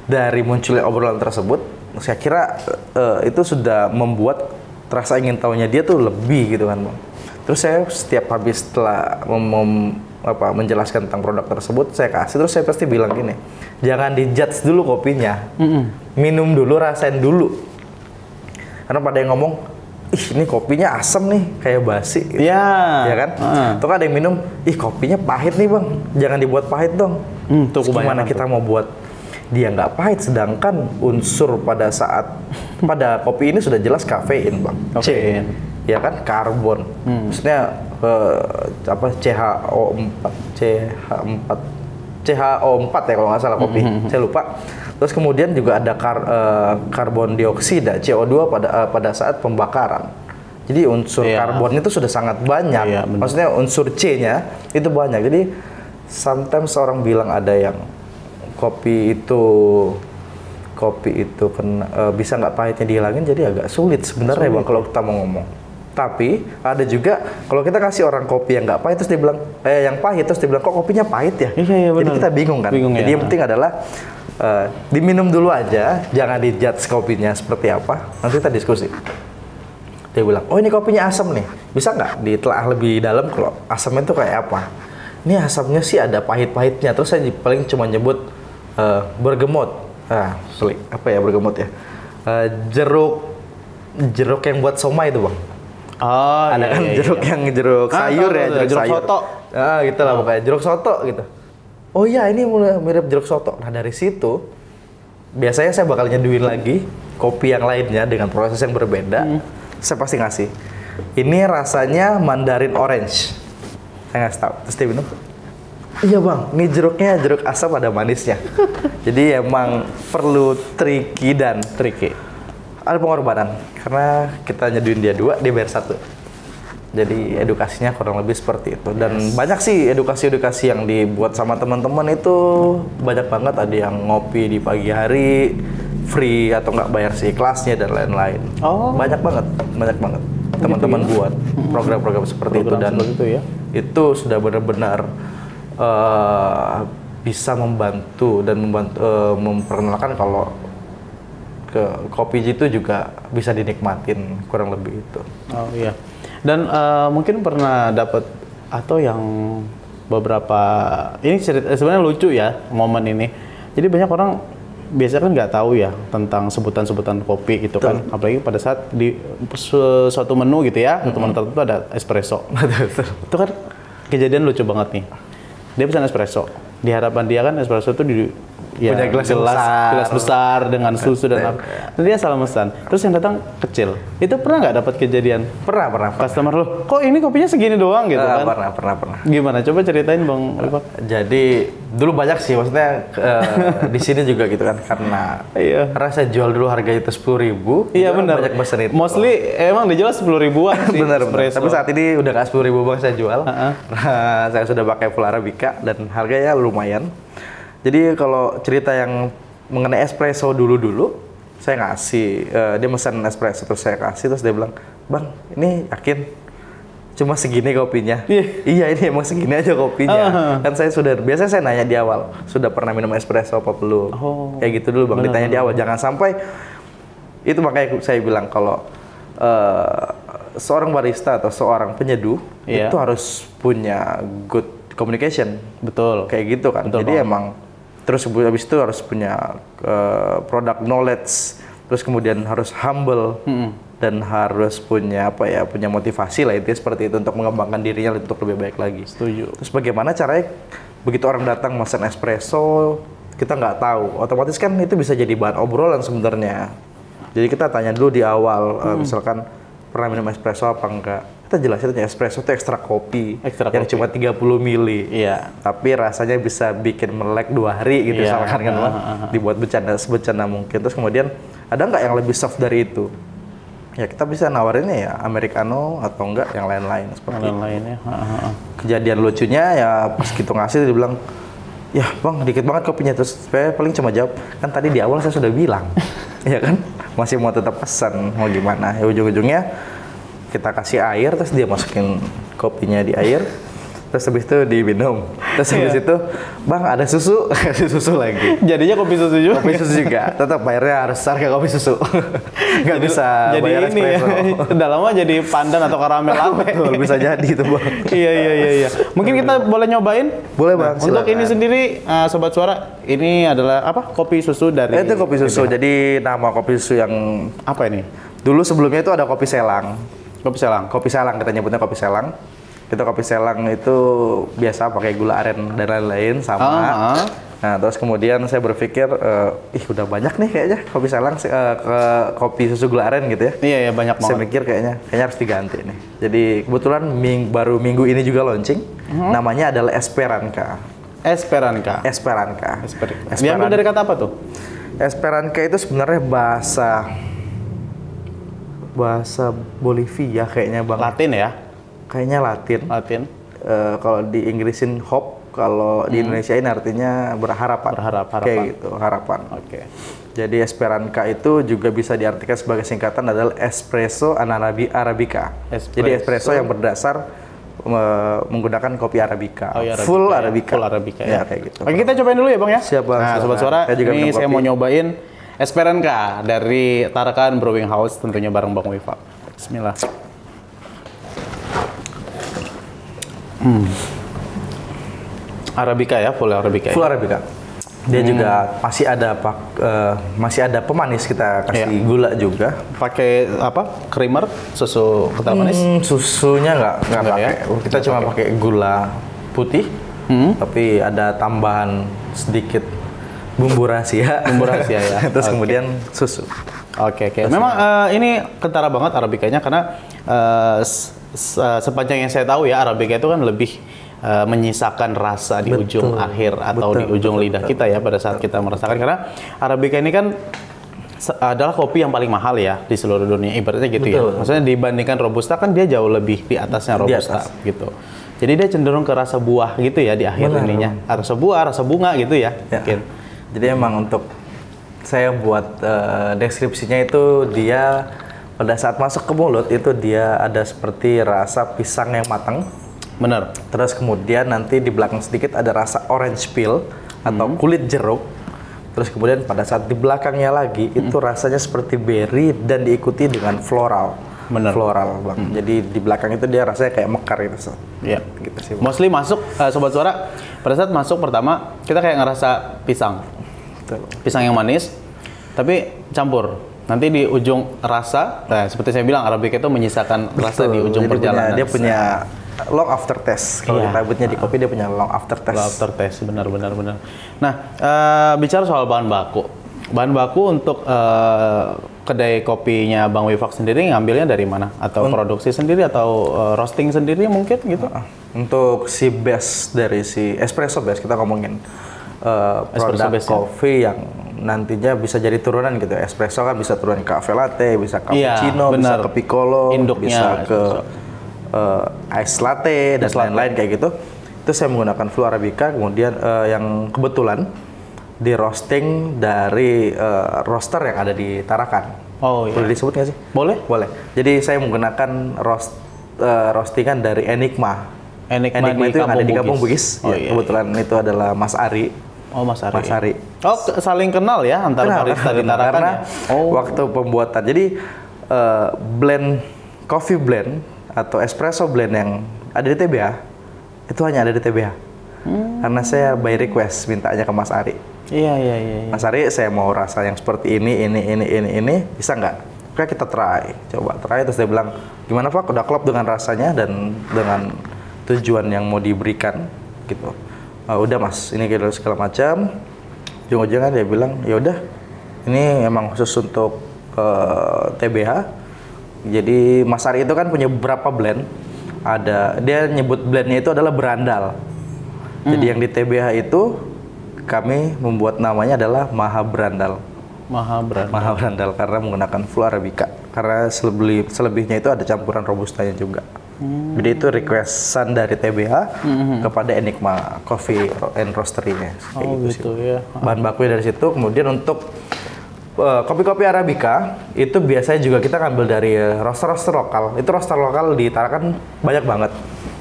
dari munculnya obrolan tersebut, saya kira itu sudah membuat rasa ingin tahunya dia tuh lebih gitu kan Bang. Terus saya setiap habis setelah menjelaskan tentang produk tersebut, saya kasih, terus saya pasti bilang gini, jangan dijudge dulu kopinya, minum dulu, rasain dulu. Karena pada yang ngomong, ih ini kopinya asam nih, kayak basi. Gitu. Ya kan? Tuh ada yang minum, ih kopinya pahit nih bang, jangan dibuat pahit dong. Terus gimana kita mau buat dia nggak pahit, sedangkan unsur pada kopi ini sudah jelas kafein bang. Kafein. Ya kan, karbon. Maksudnya CHO4 ya kalau nggak salah kopi, saya lupa. Terus kemudian juga ada karbon dioksida CO2 pada saat pembakaran. Jadi unsur karbon itu sudah sangat banyak. Maksudnya unsur C-nya itu banyak. Jadi sometimes orang bilang ada yang kopi itu bisa nggak pahitnya dihilangin, jadi agak sulit sebenarnya bang kalau kita mau ngomong. Tapi ada juga kalau kita kasih orang kopi yang nggak pahit terus dia bilang yang pahit terus dia bilang kok kopinya pahit ya. Jadi kita bingung kan. Jadi yang penting adalah diminum dulu aja, jangan dijudge kopinya seperti apa. Nanti kita diskusi. Dia bilang, oh ini kopinya asam nih, bisa nggak ditelaah lebih dalam kalau asamnya itu kayak apa? Ini asamnya sih ada pahit-pahitnya. Terus saya paling cuma nyebut bergemot. Apa ya bergemot ya? Jeruk yang buat somai itu bang. Oh, ada kan jeruk yang jeruk sayur ya, jeruk sayur. Soto. Gitu lah pokoknya, jeruk soto gitu. Oh iya, ini mirip jeruk soto. Nah dari situ, biasanya saya bakal nyeduin lagi kopi yang lainnya dengan proses yang berbeda. Saya pasti ngasih. Ini rasanya mandarin orange. Saya ngasih tahu. Terus dia minum. Iya bang, ini jeruknya jeruk asam ada manisnya. Jadi emang perlu tricky. Ada pengorbanan, karena kita nyeduin dia 2, dia bayar 1. Jadi edukasinya kurang lebih seperti itu. Dan banyak sih edukasi-edukasi yang dibuat sama teman-teman itu banyak banget. Ada yang ngopi di pagi hari, free atau nggak bayar si kelasnya dan lain-lain. Banyak banget teman-teman buat program-program seperti itu. Dan itu sudah benar-benar bisa membantu memperkenalkan kalau kopi itu juga bisa dinikmatin, kurang lebih itu. Oh iya. Dan mungkin pernah dapat atau yang beberapa ini cerita sebenarnya lucu ya momen ini. Jadi banyak orang biasanya kan nggak tahu ya tentang sebutan-sebutan kopi gitu kan. Apalagi pada saat di suatu menu gitu ya, satu menu tertentu ada espresso. Itu kan kejadian lucu banget nih. Dia pesan espresso. Di harapan dia kan espresso itu punya gelas besar dengan susu dan apa. Terus dia salah pesan. Terus yang datang kecil. Itu pernah nggak dapat kejadian? Pernah. Customer lo, kok ini kopinya segini doang gitu kan? Pernah. Gimana? Coba ceritain bang. Jadi dulu banyak sih, maksudnya di sini juga gitu kan, karena saya jual dulu harga itu 10.000. Iya benar. Banyak pesan itu. Mostly emang dijual 10.000-an sih. Benar. Tapi saat ini udah nggak 10.000 bang saya jual. Saya sudah pakai full arabica dan harganya lumayan. Jadi kalau cerita yang mengenai espresso dulu, saya ngasih, dia pesan espresso terus saya kasih, terus dia bilang, bang ini yakin cuma segini kopinya? Iya ini emang segini aja kopinya. Kan biasanya saya nanya di awal, sudah pernah minum espresso apa belum? Kayak gitu dulu bang, ditanya di awal, jangan sampai, itu makanya saya bilang kalau seorang barista atau seorang penyeduh itu harus punya good communication. Betul. Kayak gitu kan. Jadi emang terus habis itu harus punya product knowledge, terus kemudian harus humble dan harus punya punya motivasi lah, itu seperti itu untuk mengembangkan dirinya untuk lebih baik lagi. Setuju. Terus bagaimana caranya begitu orang datang pesan espresso kita nggak tahu, otomatis kan itu bisa jadi bahan obrolan sebenarnya. Jadi kita tanya dulu di awal, misalkan pernah minum espresso apa enggak. Kita jelasin aja espresso itu ekstra kopi yang cuma 30 mili. Tapi rasanya bisa bikin melek 2 hari gitu misalkan kan, dibuat bercanda mungkin. Terus kemudian ada nggak yang lebih soft dari itu? Ya kita bisa nawarinnya ya americano atau enggak yang lain-lain seperti itu. Kejadian lucunya ya pas gitu ngasih dia bilang, ya bang dikit banget kopinya. Terus saya paling cuma jawab, kan tadi di awal saya sudah bilang. Ya kan, masih mau tetap pesan, mau gimana? Ya ujung-ujungnya kita kasih air, terus dia masukin kopinya di air, terus habis itu diminum. Terus habis itu, bang ada susu, kasih susu lagi. Jadinya kopi susu juga? Kopi susu juga, tetap bayarnya harus harga kopi susu. Nggak bisa jadi bayar ini espresso. Udah lama jadi pandan atau karamel latte. Betul, bisa jadi itu bang. Iya. Mungkin kita boleh nyobain? Boleh bang. Untuk ini sendiri, Sobat Suara, ini adalah apa? Kopi susu dari... Itu kopi susu, jadi nama kopi susu yang... Apa ini? Dulu sebelumnya itu ada kopi selang. Kopi selang. Kopi selang kita nyebutnya kopi selang. Kita kopi selang itu biasa pakai gula aren dan lain-lain sama. Nah, terus kemudian saya berpikir, udah banyak nih kayaknya kopi selang ke kopi susu gula aren gitu ya. Iya, banyak banget. Saya mikir kayaknya harus diganti nih. Jadi kebetulan baru minggu ini juga launching. Namanya adalah Esperanka. Esperanka. Diambil dari kata apa tuh? Esperanka itu sebenarnya bahasa Bolivia kayaknya Bang. Latin ya? Kayaknya Latin. Kalau di Inggrisin hope. Kalau di Indonesia ini artinya harapan. Kayak gitu, harapan. Oke. Jadi Esperanka itu juga bisa diartikan sebagai singkatan adalah Espresso Arabica. Jadi espresso yang berdasar menggunakan kopi Arabica. Full Arabica. Ya, kayak gitu. Oke, kita cobain dulu ya Bang ya. Siap Bang. Nah, Sobat Suara, ini saya mau nyobain Esperanka dari Tarakan Brewing House, tentunya bareng Bang Wifak. Bismillah. Arabica ya, full Arabica. Full Arabica. Dia juga masih ada pemanis, kita kasih gula juga. Pakai apa? Creamer, susu kental manis? Susunya nggak pakai. Ya? Kita cuma pakai gula putih, tapi ada tambahan sedikit bumbu rahasia. Ya. Terus kemudian susu. Oke. Memang ini kentara banget Arabicanya karena sepanjang yang saya tahu ya Arabica itu kan lebih menyisakan rasa di ujung akhir atau di ujung lidah kita ya pada saat kita merasakan, karena Arabica ini kan adalah kopi yang paling mahal ya di seluruh dunia ibaratnya gitu. Ya. Maksudnya dibandingkan Robusta kan dia jauh lebih di atasnya Robusta gitu. Jadi dia cenderung ke rasa buah gitu ya di akhir ininya. Rasa buah, rasa bunga gitu ya. Mungkin. Jadi emang untuk saya buat deskripsinya itu dia pada saat masuk ke mulut itu dia ada seperti rasa pisang yang matang. Benar. Terus kemudian nanti di belakang sedikit ada rasa orange peel atau kulit jeruk. Terus kemudian pada saat di belakangnya lagi itu rasanya seperti berry dan diikuti dengan floral. Benar. Floral Bang. Jadi di belakang itu dia rasanya kayak mekar gitu. Iya. Gitu sih. Mostly masuk Sobat Suara, pada saat masuk pertama kita kayak ngerasa pisang. Betul. Pisang yang manis tapi campur. Nanti di ujung rasa, seperti saya bilang Arabica itu menyisakan rasa di ujung perjalanan. Dia punya long aftertaste. Kalau kita sebutnya di kopi dia punya long aftertaste. Long aftertaste, benar. Nah, bicara soal bahan baku. Bahan baku untuk kedai kopinya Bang Wifak sendiri ngambilnya dari mana? Atau produksi sendiri atau roasting sendiri mungkin gitu? Untuk si base dari si espresso base kita ngomongin produk kopi yang nantinya bisa jadi turunan gitu. Espresso kan bisa turunan ke cafe latte, bisa cappuccino, bisa ke piccolo, bisa ke ice latte dan lain-lain kayak gitu. Itu saya menggunakan full Arabica, kemudian yang kebetulan di roasting dari roaster yang ada di Tarakan. Oh iya. Boleh disebut nggak sih? Boleh. Jadi saya menggunakan roastingan dari Enigma. Enigma itu yang ada di Kampung Bugis. Kebetulan itu adalah Mas Ari. Oh, Mas Ari. Oh, saling kenal ya antara barista di Tarakan karena ya? waktu pembuatan. Jadi coffee blend atau espresso blend yang ada di TBH itu hanya ada di TBH. Karena saya by request mintanya ke Mas Ari. Iya. Mas Ari, saya mau rasa yang seperti ini, bisa nggak? Oke, kita coba try. Terus dia bilang, gimana Pak? Udah klop dengan rasanya dan dengan tujuan yang mau diberikan, gitu. Udah Mas, ini segala macam. Ujung-ujungnya dia bilang, ya udah, ini emang khusus untuk TBH. Jadi Mas Ari itu kan punya beberapa blend. Dia nyebut blendnya itu adalah berandal. Jadi yang di TBH itu kami membuat namanya adalah Maha Berandal karena menggunakan full Arabica. Karena selebihnya itu ada campuran Robustanya juga. Jadi itu requestan dari TBH kepada Enigma Coffee and Roastery-nya. Gitu ya. Bahan bakunya dari situ. Kemudian untuk kopi-kopi Arabica itu biasanya juga kita ngambil dari roaster-roaster lokal. Itu roaster lokal di Tarakan banyak banget.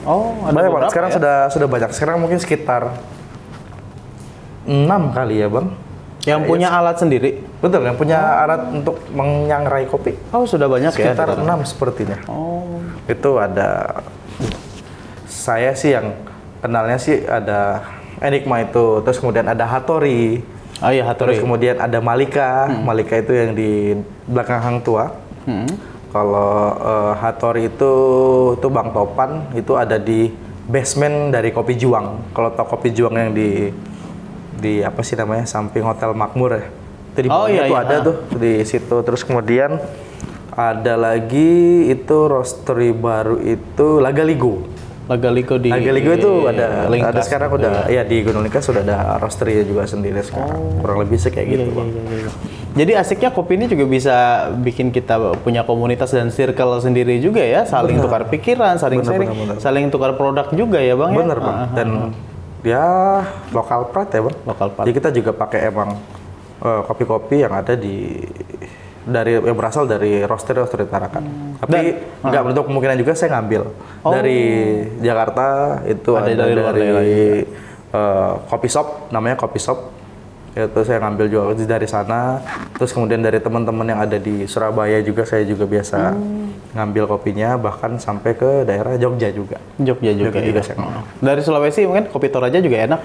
Oh, ada banyak banget. Sekarang ya? sudah banyak. Sekarang mungkin sekitar 6 kali ya Bang. Yang punya alat sendiri? Betul, yang punya alat untuk menyangrai kopi. Oh, sudah banyak sekitar ya? Sekitar 6 sepertinya. Oh. Itu ada, saya sih yang kenalnya sih ada Enigma itu, terus kemudian ada Hattori. Oh iya, Hattori. Terus kemudian ada Malika. Malika itu yang di belakang Hang Tua. Kalau Hattori itu Bang Topan itu ada di basement dari Kopi Juang. Kalau tau Kopi Juang yang di apa sih namanya, samping Hotel Makmur ya. Itu di bawahnya tuh ada tuh di situ. Terus kemudian ada lagi itu roastery baru itu Lagaligo. Lagaligo itu ada Lingkas, sekarang udah ya di Gunung Lingkas sudah ada roastery juga sendiri sekarang. Kurang lebih kayak gitu, Bang. Jadi asiknya kopi ini juga bisa bikin kita punya komunitas dan circle sendiri juga ya, saling tukar pikiran, saling sharing, saling tukar produk juga ya, Bang. Bener, Bang. Dan ya lokal pride ya, Bang. Lokal pride. Jadi kita juga pakai emang kopi-kopi yang ada yang berasal dari roastery Tarakan. Tapi nggak menutup kemungkinan juga saya ngambil dari Jakarta itu ada dari Kopi Shop, namanya Kopi Shop. Itu saya ngambil juga dari sana. Terus kemudian dari teman-teman yang ada di Surabaya juga saya juga biasa ngambil kopinya, bahkan sampai ke daerah Jogja juga. Jogja juga saya ngambil. Dari Sulawesi mungkin kopi Toraja juga enak.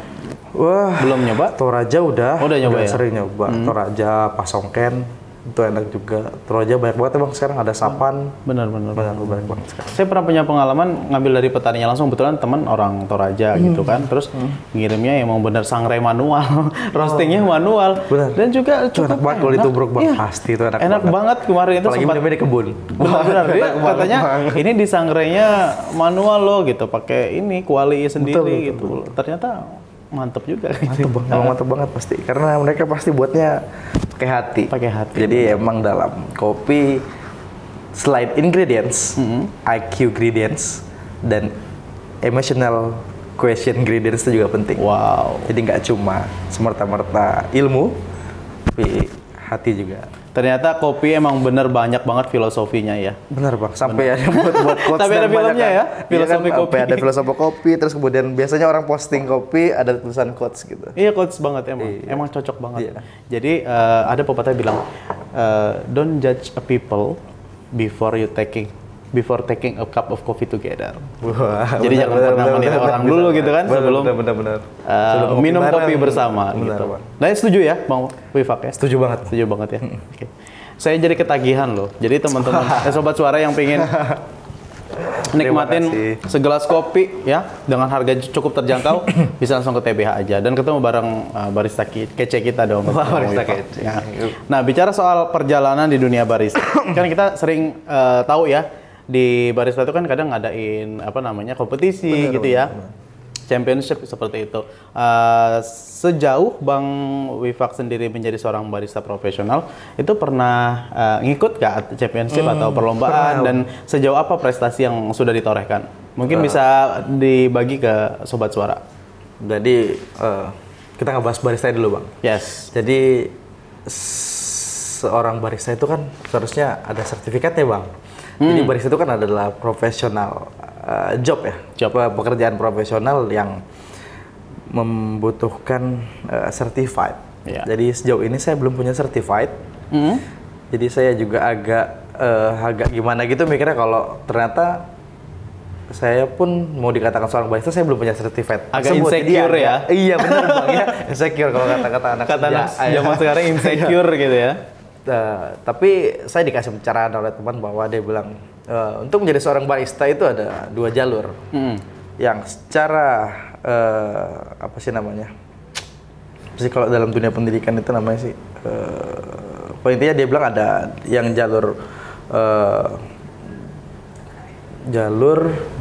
Wah, belum nyoba? Toraja udah nyoba ya? Sering nyoba. Toraja, Pasongken itu enak juga. Toraja banyak banget Bang sekarang, ada Sapan. Benar banyak banget sekarang. Saya pernah punya pengalaman ngambil dari petaninya langsung, kebetulan teman orang Toraja gitu kan. Terus ngirimnya emang bener sangrai manual, roastingnya manual. Benar. Dan juga cukup enak banget kalau ditubruk, Bang. Pasti itu enak banget kemarin itu. Apalagi minumnya di kebun. Benar, dia katanya ini disangrainya manual loh gitu, pakai ini kuali sendiri gitu. Ternyata mantep juga. Mantep banget pasti. Karena mereka pasti buatnya pakai hati. Jadi emang dalam kopi selain ingredients, IQ ingredients dan emotional question ingredients itu juga penting. Wow. Jadi nggak cuma semerta-merta ilmu, tapi hati juga. Ternyata kopi emang bener banyak banget filosofinya ya. Bener, Bang. Sampai ada buat quotes. Tapi ada filmnya ya, filosofi kan, kopi. Ada filosofi kopi, terus kemudian biasanya orang posting kopi ada tulisan quotes gitu. Iya, quotes banget emang. Emang cocok banget. Iya. Jadi ada pepatah bilang, don't judge a people before taking a cup of coffee together. Wah, jadi jangan pernah menilai orang dulu gitu kan, sebelum minum kopi bersama gitu. Nah, setuju ya Bang Wifak ya? Setuju banget ya. Okay. Saya jadi ketagihan loh. Jadi teman-teman sobat suara yang pengen nikmatin segelas kopi ya dengan harga cukup terjangkau bisa langsung ke TBH aja dan ketemu bareng barista kece kita dong. Barista kece. Nah, bicara soal perjalanan di dunia barista, kan kita sering tahu ya di barista itu kan kadang ngadain kompetisi gitu ya. Championship seperti itu. Sejauh Bang Wifak sendiri menjadi seorang barista profesional, itu pernah ngikut gak championship atau perlombaan dan sejauh apa prestasi yang sudah ditorehkan? Mungkin bisa dibagi ke sobat suara. Jadi kita ngebahas barista dulu, Bang. Yes. Jadi seorang barista itu kan seharusnya ada sertifikatnya, Bang. Jadi barista itu kan adalah profesional job ya, pekerjaan profesional yang membutuhkan certified. Yeah. Jadi sejauh ini saya belum punya certified. Jadi saya juga agak gimana gitu mikirnya kalau ternyata saya pun mau dikatakan seorang barista, saya belum punya certified. Agak insecure ya? Iya benar Bang ya, insecure kalau kata-kata anak zaman sekarang insecure gitu ya. Tapi saya dikasih pencerahan oleh teman bahwa dia bilang untuk menjadi seorang barista itu ada 2 jalur yang secara apa sih namanya? Kalau dalam dunia pendidikan itu namanya sih intinya dia bilang ada yang jalur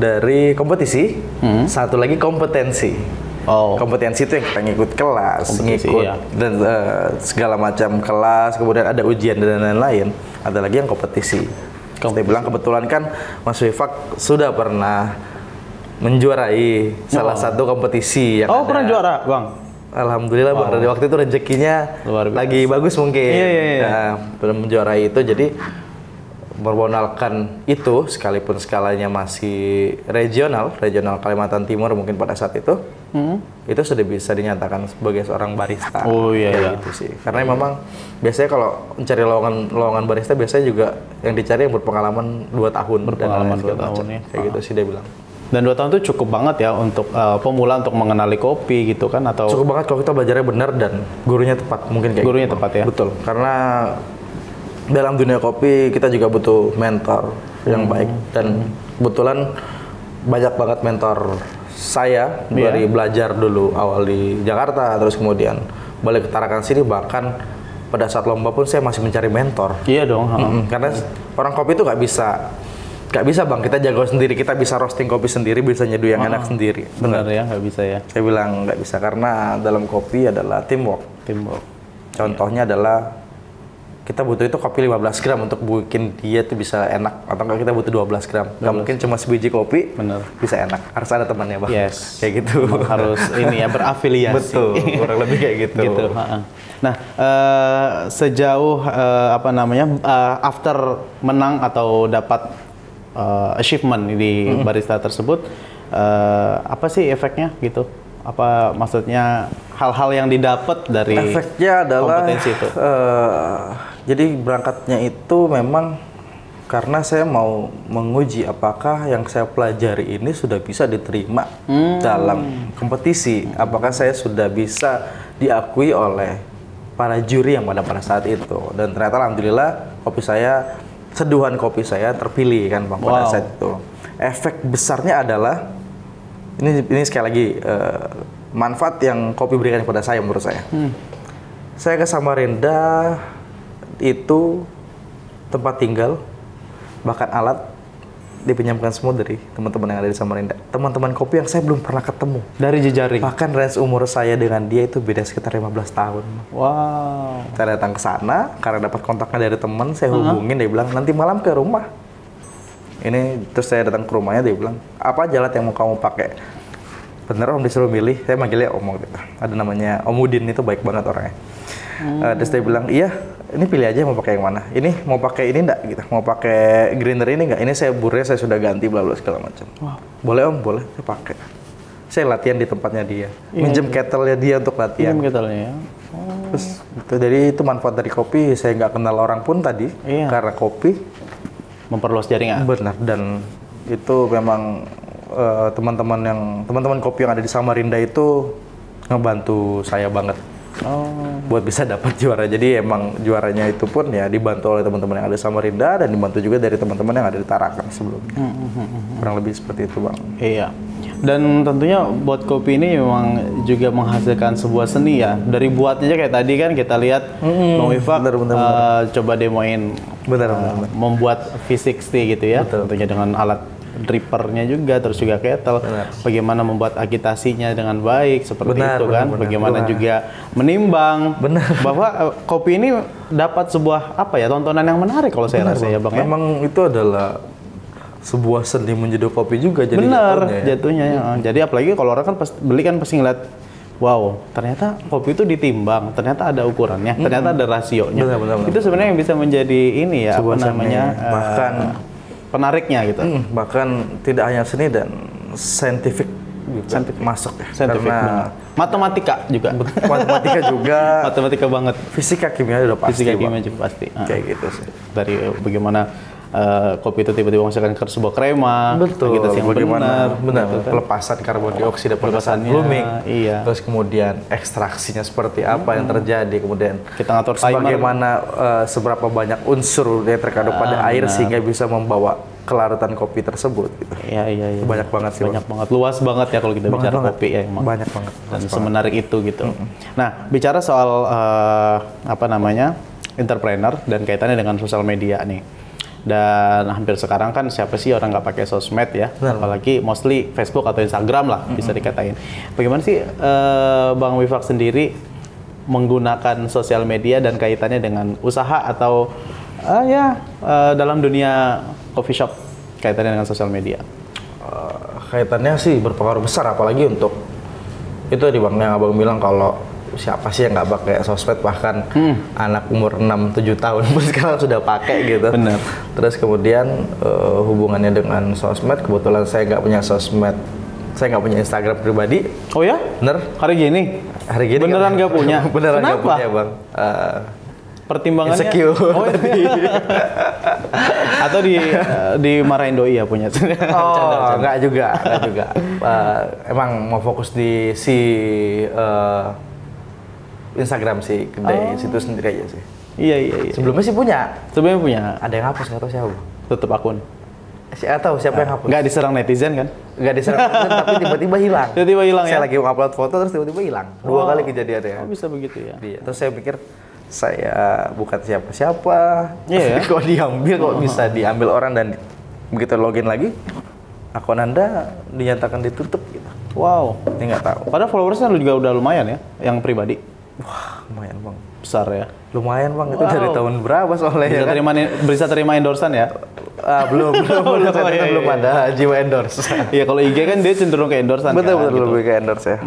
dari kompetisi, satu lagi kompetensi. Kompetensi itu yang kita ngikut kelas, dan segala macam kelas, kemudian ada ujian dan lain-lain. Ada lagi yang kompetisi. Saya bilang kebetulan kan Mas Wifak sudah pernah menjuarai salah satu kompetisi yang pernah juara, Bang? Alhamdulillah Bang, dari waktu itu rezekinya lagi bagus mungkin. Iya. Nah, menjuarai itu jadi memperkenalkan itu sekalipun skalanya masih regional Kalimantan Timur mungkin pada saat itu sudah bisa dinyatakan sebagai seorang barista. Gitu sih. Karena memang biasanya kalau mencari lowongan barista biasanya juga yang dicari yang berpengalaman 2 tahun. Berpengalaman 2 tahun ya. Kayak gitu sih dia bilang. Dan 2 tahun itu cukup banget ya untuk pemula untuk mengenali kopi gitu kan atau? Cukup banget kalau kita belajarnya benar dan gurunya tepat mungkin kayak gurunya gitu. Tepat ya. Betul. Karena dalam dunia kopi kita juga butuh mentor yang baik, dan kebetulan banyak banget mentor saya dari belajar dulu awal di Jakarta, terus kemudian balik ke Tarakan sini, bahkan pada saat lomba pun saya masih mencari mentor. Iya dong. Karena orang kopi itu nggak bisa bang, kita jago sendiri, kita bisa roasting kopi sendiri, bisa nyeduh yang enak sendiri. Benar ya, nggak bisa ya. Saya bilang nggak bisa, karena dalam kopi adalah teamwork. Contohnya adalah kita butuh itu kopi 15 gram untuk bikin dia tuh bisa enak, atau enggak kita butuh 12 gram. Nggak mungkin cuma sebiji kopi bisa enak, harus ada temannya bang. Yes. Kayak gitu. Harus ini ya, berafiliasi. Betul, kurang lebih kayak gitu. Nah, sejauh after menang atau dapat achievement di barista tersebut, apa sih efeknya gitu? Apa maksudnya hal-hal yang didapat dari efeknya adalah kompetensi itu? Jadi berangkatnya itu memang karena saya mau menguji apakah yang saya pelajari ini sudah bisa diterima dalam kompetisi, apakah saya sudah bisa diakui oleh para juri yang pada saat itu. Dan ternyata alhamdulillah seduhan kopi saya terpilih kan bang pada saat itu. Efek besarnya adalah ini sekali lagi manfaat yang kopi berikan kepada saya menurut saya. Saya ke Samarinda itu tempat tinggal, bahkan alat dipinjamkan semua dari teman-teman yang ada di Samarinda. Teman-teman kopi yang saya belum pernah ketemu. Dari jejaring? Bahkan range umur saya dengan dia itu beda sekitar 15 tahun. Wow. Saya datang ke sana karena dapat kontaknya dari teman, saya hubungin, dia bilang nanti malam ke rumah. Terus saya datang ke rumahnya, dia bilang, apa aja alat yang mau kamu pakai? Bener om, disuruh milih, saya manggilnya om gitu. Ada namanya Om Udin, itu baik banget orangnya. Terus dia bilang, iya, ini pilih aja mau pakai yang mana. Ini mau pakai ini enggak gitu. Mau pakai grinder ini enggak? Ini saya burnya saya sudah ganti bla bla segala macam. Boleh om, boleh. Saya pakai. Saya latihan di tempatnya dia. Minjem kettle-nya dia untuk latihan. Minjem kettle-nya ya. Terus jadi itu manfaat dari kopi. Saya nggak kenal orang pun tadi karena kopi memperluas jaringan. Benar, dan itu memang teman-teman kopi yang ada di Samarinda itu ngebantu saya banget. Buat bisa dapat juara. Jadi emang juaranya itu pun ya dibantu oleh teman-teman yang ada di Samarinda dan dibantu juga dari teman-teman yang ada di Tarakan sebelumnya. Kurang lebih seperti itu bang. Iya. Dan tentunya buat kopi ini memang juga menghasilkan sebuah seni ya. Dari buatnya aja kayak tadi kan kita lihat Bang Wifak coba demoin membuat V60 gitu ya. Tentunya dengan alat drippernya juga, terus juga kettle. Bagaimana membuat agitasinya dengan baik seperti itu kan. Bagaimana juga menimbang bahwa kopi ini dapat sebuah tontonan yang menarik kalau saya rasa ya bang. Memang itu adalah sebuah seni menjadi kopi juga jadi jatuhnya ya. Jadi apalagi kalau orang kan beli kan pasti ngeliat, wow, ternyata kopi itu ditimbang, ternyata ada ukurannya, ternyata ada rasionya. Itu sebenarnya yang bisa menjadi ini ya, sebuah apa namanya, bahkan penariknya gitu. Bahkan tidak hanya seni dan scientific masuk ya. Karena matematika juga. Matematika juga. Matematika banget. Fisika kimia udah pasti. Fisika kimia juga pasti. Kayak gitu sih. Dari bagaimana kopi itu tiba-tiba menghasilkan sebuah krema, betul, yang benar, gitu kan? Pelepasan karbon dioksida pada saat blooming, terus kemudian ekstraksinya seperti apa yang terjadi, kemudian kita ngatur bagaimana seberapa banyak unsur yang terkandung pada air sehingga bisa membawa kelarutan kopi tersebut. Gitu. Iya. Banyak banget sih. Banyak banget, luas banget ya kalau kita bicara kopi ya emang. Banyak banget. Dan semenarik itu gitu. Nah, bicara soal entrepreneur dan kaitannya dengan sosial media nih. Dan hampir sekarang kan siapa sih orang nggak pakai sosmed ya, apalagi mostly Facebook atau Instagram lah bisa dikatain. Bagaimana sih Bang Wifak sendiri menggunakan sosial media dan kaitannya dengan usaha atau dalam dunia coffee shop kaitannya dengan sosial media? Kaitannya sih berpengaruh besar, apalagi untuk itu di bang yang abang bilang kalau siapa sih yang nggak pakai sosmed, bahkan anak umur 6-7 tahun pun sekarang sudah pakai gitu. Benar. Terus kemudian hubungannya dengan sosmed, kebetulan saya nggak punya sosmed, saya nggak punya Instagram pribadi. Oh ya? Bener. Hari gini beneran nggak punya? Beneran nggak punya bang. Pertimbangannya? Insecure. Oh, atau dimarahin doi ya punya? Enggak juga. Emang mau fokus di Instagram sih, kedai situ sendiri aja sih. Iya. Sebelumnya sih punya. Sebelumnya punya. Ada yang hapus, nggak tahu siapa. Tutup akun. Atau siapa yang hapus? Nggak diserang netizen kan? Nggak diserang netizen, tapi tiba-tiba hilang. Tiba-tiba hilang ya? Saya lagi upload foto terus tiba-tiba hilang. 2 kali kejadiannya. Oh, bisa begitu ya? Iya. Terus saya pikir, saya bukan siapa-siapa. Iya. Kok diambil, kok bisa diambil orang dan begitu login lagi, akun Anda dinyatakan ditutup gitu. Wow. Ini nggak tahu. Padahal followersnya lu juga udah lumayan ya, yang pribadi. Wah, lumayan bang. Besar ya. Lumayan bang, itu dari tahun berapa soalnya? Bisa terima endorsean ya? Belum belum ada jiwa endorse. Iya, kalau IG kan dia cenderung ke endorsean. Betul kan, gitu. lebih ke endorse ya.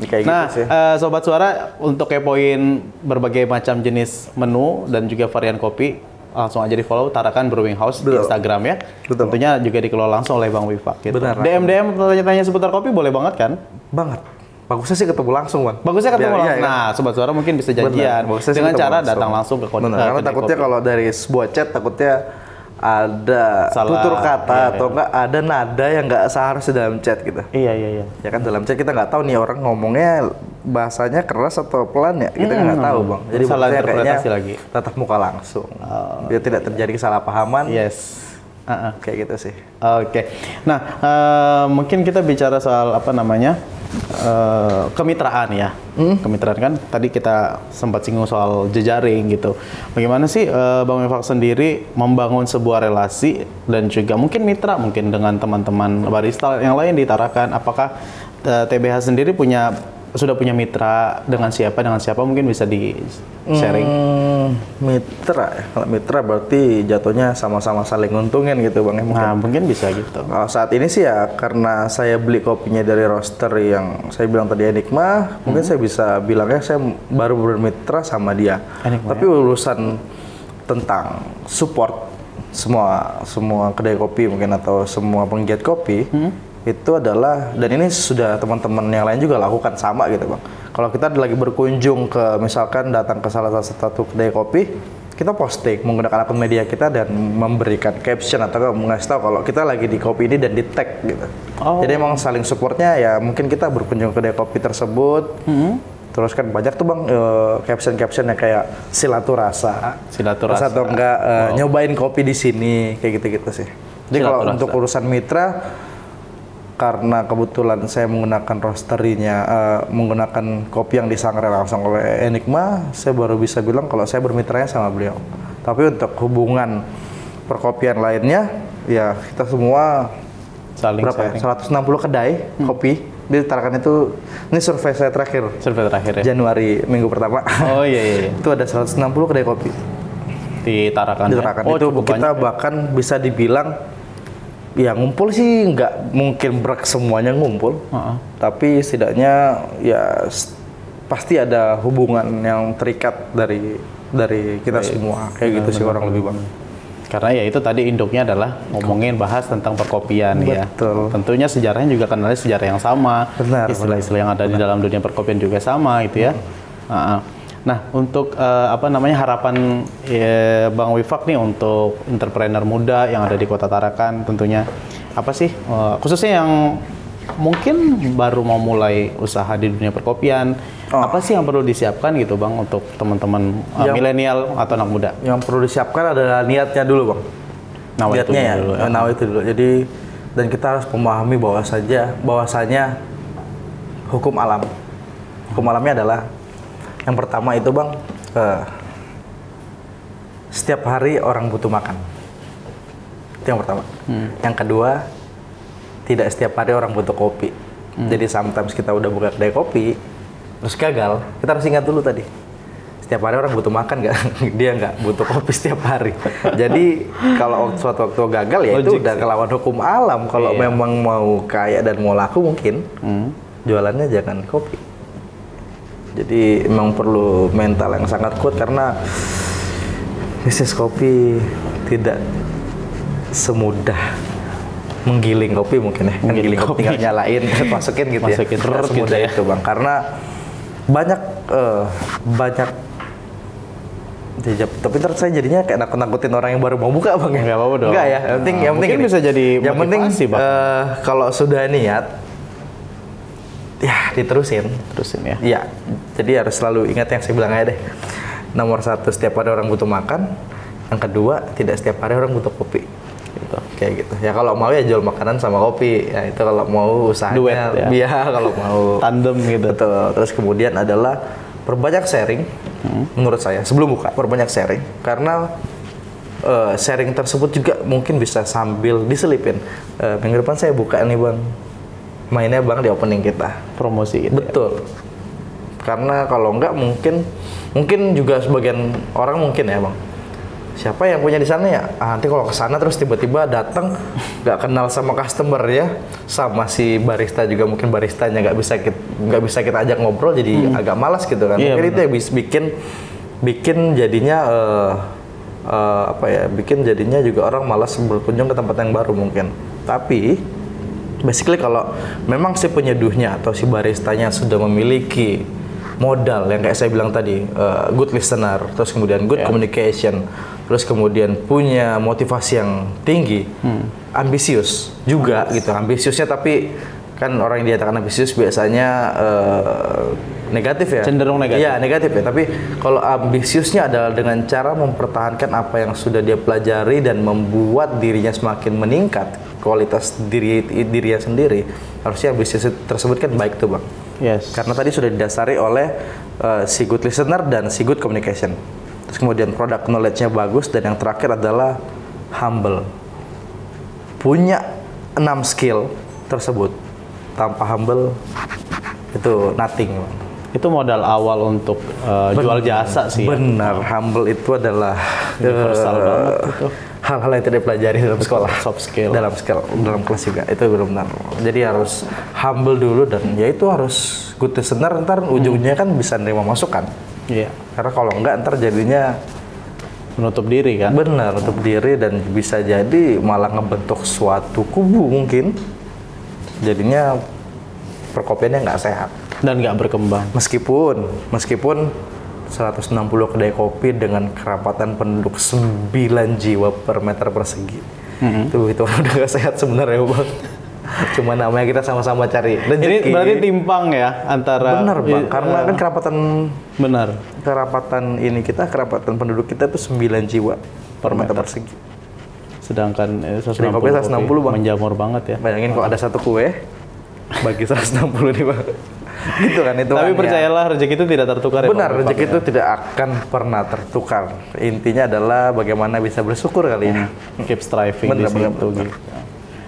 Kayak nah, gitu sih. Sobat Suara, untuk kepoin berbagai macam jenis menu dan juga varian kopi, langsung aja di follow Tarakan Brewing House di Instagram ya. Betul. Tentunya juga dikelola langsung oleh Bang Wifak gitu. Benar. DM tanya-tanya seputar kopi boleh banget kan? Banget. Bagusnya sih ketemu langsung, Bang. Bagusnya ketemu langsung. Iya. Nah, Sobat Suara mungkin bisa janjian dengan cara datang langsung ke konten. Karena takutnya kalau dari sebuah chat takutnya ada tutur kata atau enggak ada nada yang enggak seharusnya dalam chat gitu. Iya. Ya kan dalam chat kita nggak tahu nih orang ngomongnya bahasanya keras atau pelan ya, kita nggak tahu, Bang. Jadi salah interpretasi kayaknya lagi. tatap muka langsung. Biar tidak terjadi kesalahpahaman. Yes. Kayak gitu sih. Oke. Nah, mungkin kita bicara soal apa namanya? Kemitraan ya. Kemitraan kan tadi kita sempat singgung soal jejaring gitu. Bagaimana sih Bang Wifak sendiri membangun sebuah relasi dan juga mungkin mitra mungkin dengan teman-teman barista yang lain di Tarakan? Apakah TBH sendiri sudah punya mitra dengan siapa mungkin bisa di sharing? Mitra ya. Kalau mitra berarti jatuhnya sama-sama saling nguntungin gitu, Bang. Nah, mungkin bisa gitu. Saat ini sih ya karena saya beli kopinya dari roaster yang saya bilang tadi Enigma, mungkin saya bisa bilangnya saya baru bermitra sama dia. Enigma, tapi urusan tentang support semua kedai kopi mungkin atau semua penggiat kopi itu adalah, dan ini sudah teman-teman yang lain juga lakukan sama gitu, Bang. Kalau kita lagi berkunjung ke, misalkan datang ke salah satu kedai kopi, kita posting menggunakan akun media kita dan memberikan caption atau mengasih tahu kalau kita lagi di kopi ini dan di tag gitu. Jadi emang saling supportnya ya, mungkin kita berkunjung ke kedai kopi tersebut, terus kan banyak tuh, Bang, caption yang kayak silaturasa atau enggak nyobain kopi di sini, kayak gitu-gitu sih. Jadi kalau untuk urusan mitra, karena kebetulan saya menggunakan roasterinya, menggunakan kopi yang disangrai langsung oleh Enigma, saya baru bisa bilang kalau saya bermitranya sama beliau. Tapi untuk hubungan perkopian lainnya, ya kita semua saling berapa? 160 kedai kopi di Tarakan itu. Ini survei saya terakhir. Ya. Januari minggu pertama. Oh iya. Itu ada 160 kedai kopi di Tarakan. Di Tarakan itu kita bahkan bisa dibilang, ya ngumpul sih nggak mungkin semuanya ngumpul, tapi setidaknya ya pasti ada hubungan yang terikat dari kita semua, kayak gitu sih orang lebih, Bang. Karena ya itu tadi induknya adalah ngomongin bahas tentang perkopian. Betul. Ya. Tentunya sejarahnya juga kenalnya sejarah yang sama, istilah-istilah yang ada di dalam dunia perkopian juga sama gitu ya. Nah, untuk harapan Bang Wifak nih untuk entrepreneur muda yang ada di Kota Tarakan, tentunya apa sih khususnya yang mungkin baru mau mulai usaha di dunia perkopian, apa sih yang perlu disiapkan gitu, Bang, untuk teman-teman milenial atau anak muda? Yang perlu disiapkan adalah niatnya dulu, Bang. Niatnya ya, itu dulu. Jadi, dan kita harus memahami bahwasanya hukum alam. Hukum alamnya adalah yang pertama itu, Bang, setiap hari orang butuh makan. Itu yang pertama. Yang kedua, tidak setiap hari orang butuh kopi. Jadi sometimes kita udah buka kedai kopi, terus gagal, kita harus ingat dulu tadi. Setiap hari orang butuh makan nggak? Dia nggak butuh kopi setiap hari. Jadi kalau suatu waktu gagal ya itu udah kelawan hukum alam. Kalau memang mau kaya dan mau laku mungkin jualannya jangan kopi. Jadi memang perlu mental yang sangat kuat karena bisnis kopi tidak semudah menggiling kopi mungkin ya. Menggiling kopi tinggal nyalain, masukin gitu ya. Tidak semudah itu, Bang. Karena banyak tapi ntar saya jadinya kayak nakut-nakutin orang yang baru mau buka, Bang. Enggak apa-apa dong. Enggak ya. Yang penting bisa jadi yang penting kalau sudah niat ya diterusin ya. Iya. Jadi harus selalu ingat yang saya bilang aja deh. Nomor satu, setiap hari orang butuh makan. Yang kedua, tidak setiap hari orang butuh kopi. Gitu. Kayak gitu. Ya kalau mau ya jual makanan sama kopi. Ya itu kalau mau usahanya. Duet ya. Kalau mau tandem gitu. Betul. Terus kemudian adalah perbanyak sharing. Menurut saya sebelum buka, perbanyak sharing karena sharing tersebut juga mungkin bisa sambil diselipin. Minggu depan saya buka nih bang, mainnya bang di opening kita. Promosi gitu. Betul. Karena kalau enggak mungkin juga sebagian orang mungkin ya bang, siapa yang punya di sana ya? Nanti kalau ke sana terus tiba-tiba datang nggak kenal sama customer ya, sama si barista juga mungkin baristanya nggak bisa kita ajak ngobrol, jadi agak malas gitu kan. Iya, mungkin itu yang bikin jadinya bikin jadinya juga orang malas berkunjung ke tempat yang baru mungkin. Tapi basically kalau memang si penyeduhnya atau si baristanya sudah memiliki modal yang kayak saya bilang tadi, good listener, terus kemudian good communication, terus kemudian punya motivasi yang tinggi, ambisius juga gitu. Ambisiusnya tapi kan orang yang dikatakan ambisius biasanya negatif ya. Cenderung negatif. Iya, negatif ya. Tapi kalau ambisiusnya adalah dengan cara mempertahankan apa yang sudah dia pelajari dan membuat dirinya semakin meningkat kualitas dirinya sendiri. Harusnya ambisius tersebut kan baik tuh bang. Yes. Karena tadi sudah didasari oleh si good listener dan si good communication. Terus kemudian product knowledge-nya bagus dan yang terakhir adalah humble. Punya 6 skill tersebut. Tanpa humble itu nothing. Itu modal awal untuk jual jasa sih. Benar, humble itu adalah universal banget itu. Hal-hal yang tidak dipelajari dalam sekolah, soft skill, dalam kelas juga itu benar-benar. Jadi harus humble dulu dan ya itu harus good listener. Ntar ujungnya kan bisa nerima masukan. Iya. Karena kalau enggak ntar jadinya menutup diri kan. Benar, menutup diri dan bisa jadi malah ngebentuk suatu kubu mungkin. Jadinya perkopiannya nggak sehat dan nggak berkembang. Meskipun 160 kedai kopi dengan kerapatan penduduk 9 jiwa per meter persegi. Itu udah gak sehat sebenarnya bang. Cuma namanya kita sama-sama cari rezeki. Ini berarti timpang ya antara. Benar bang, karena kan kerapatan penduduk kita tuh 9 jiwa per meter persegi. Sedangkan 160 kopi 160 bang. Menjamur banget ya. Bayangin kalau ada satu kue bagi 160 nih bang. Gitu kan itu. Tapi percayalah rezeki itu tidak tertukar. Benar, rezeki itu tidak akan pernah tertukar. Intinya adalah bagaimana bisa bersyukur kali ya. Keep striving di situ gitu.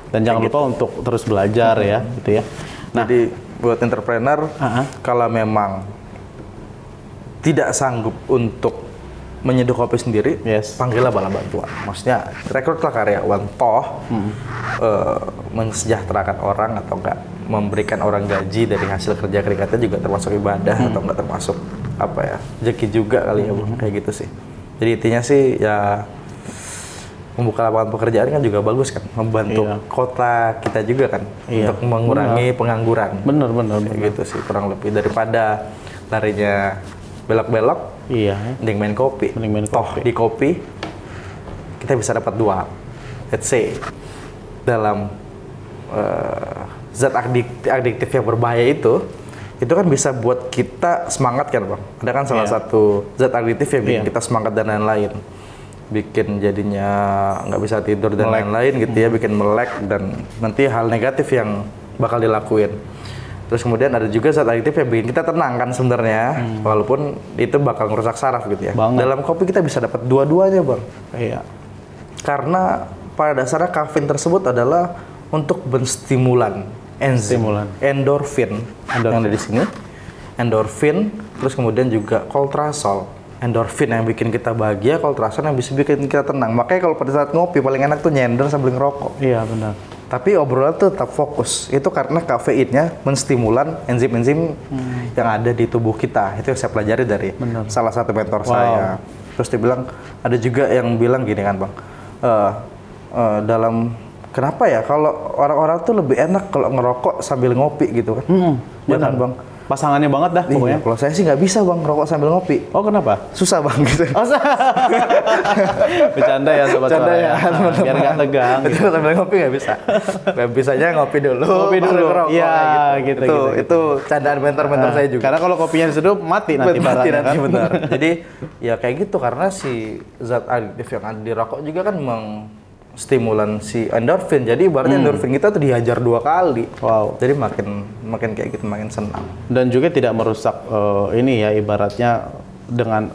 Dan jangan lupa untuk terus belajar ya, gitu ya. Nah, jadi buat entrepreneur kalau memang tidak sanggup untuk menyeduh kopi sendiri, panggillah bala bantuan. Maksudnya rekrutlah karyawan, mensejahterakan orang atau enggak memberikan orang gaji dari hasil kerja keringatnya juga termasuk ibadah atau enggak termasuk apa ya, rezeki juga kali ya bang, kayak gitu sih. Jadi intinya sih ya membuka lapangan pekerjaan kan juga bagus kan, membantu kota kita juga kan untuk mengurangi pengangguran. Bener. Gitu sih kurang lebih, daripada larinya belok-belok. Mending main kopi. Toh di kopi kita bisa dapat 2. Let's say dalam zat adiktif yang berbahaya itu kan bisa buat kita semangat kan bang. Ada kan salah satu zat adiktif yang bikin kita semangat dan lain-lain. Bikin jadinya nggak bisa tidur dan lain-lain gitu ya, bikin melek dan nanti hal negatif yang bakal dilakuin. Terus kemudian ada juga zat adiktif yang bikin kita tenang kan sebenarnya, walaupun itu bakal ngerusak saraf gitu ya. Dalam kopi kita bisa dapat dua-duanya bang. Iya. Karena pada dasarnya kafein tersebut adalah untuk menstimulan enzim, endorfin yang ada di sini. Endorfin, terus kemudian juga koltrasol. Endorfin yang bikin kita bahagia, koltrasol yang bisa bikin kita tenang. Makanya kalau pada saat ngopi paling enak tuh nyender sambil ngerokok. Iya benar. Tapi obrolan tuh tetap fokus. Itu karena kafeinnya menstimulan enzim-enzim yang ada di tubuh kita. Itu yang saya pelajari dari salah satu mentor saya. Terus dia bilang, ada juga yang bilang gini kan bang, kenapa ya kalau orang-orang tuh lebih enak kalau ngerokok sambil ngopi gitu kan? Ya kan bang? pasangannya banget dah pokoknya. Kalau saya sih nggak bisa bang, rokok sambil ngopi. Oh kenapa? Susah bang gitu. Oh, bercanda ya sobat suara ya. Biar nggak tegang. Gitu. Sambil ngopi nggak bisa. Nggak bisanya ngopi dulu. Ngopi dulu. Iya gitu. Itu candaan mentor-mentor saya juga. Karena kalau kopinya diseduh mati nanti barangnya kan. Benar. Jadi ya kayak gitu karena si zat adiktif yang ada di rokok juga kan memang stimulan si endorfin. Jadi ibaratnya endorfin kita tuh dihajar 2 kali. Wow. Jadi makin kayak gitu makin senang. Dan juga tidak merusak ini ya ibaratnya dengan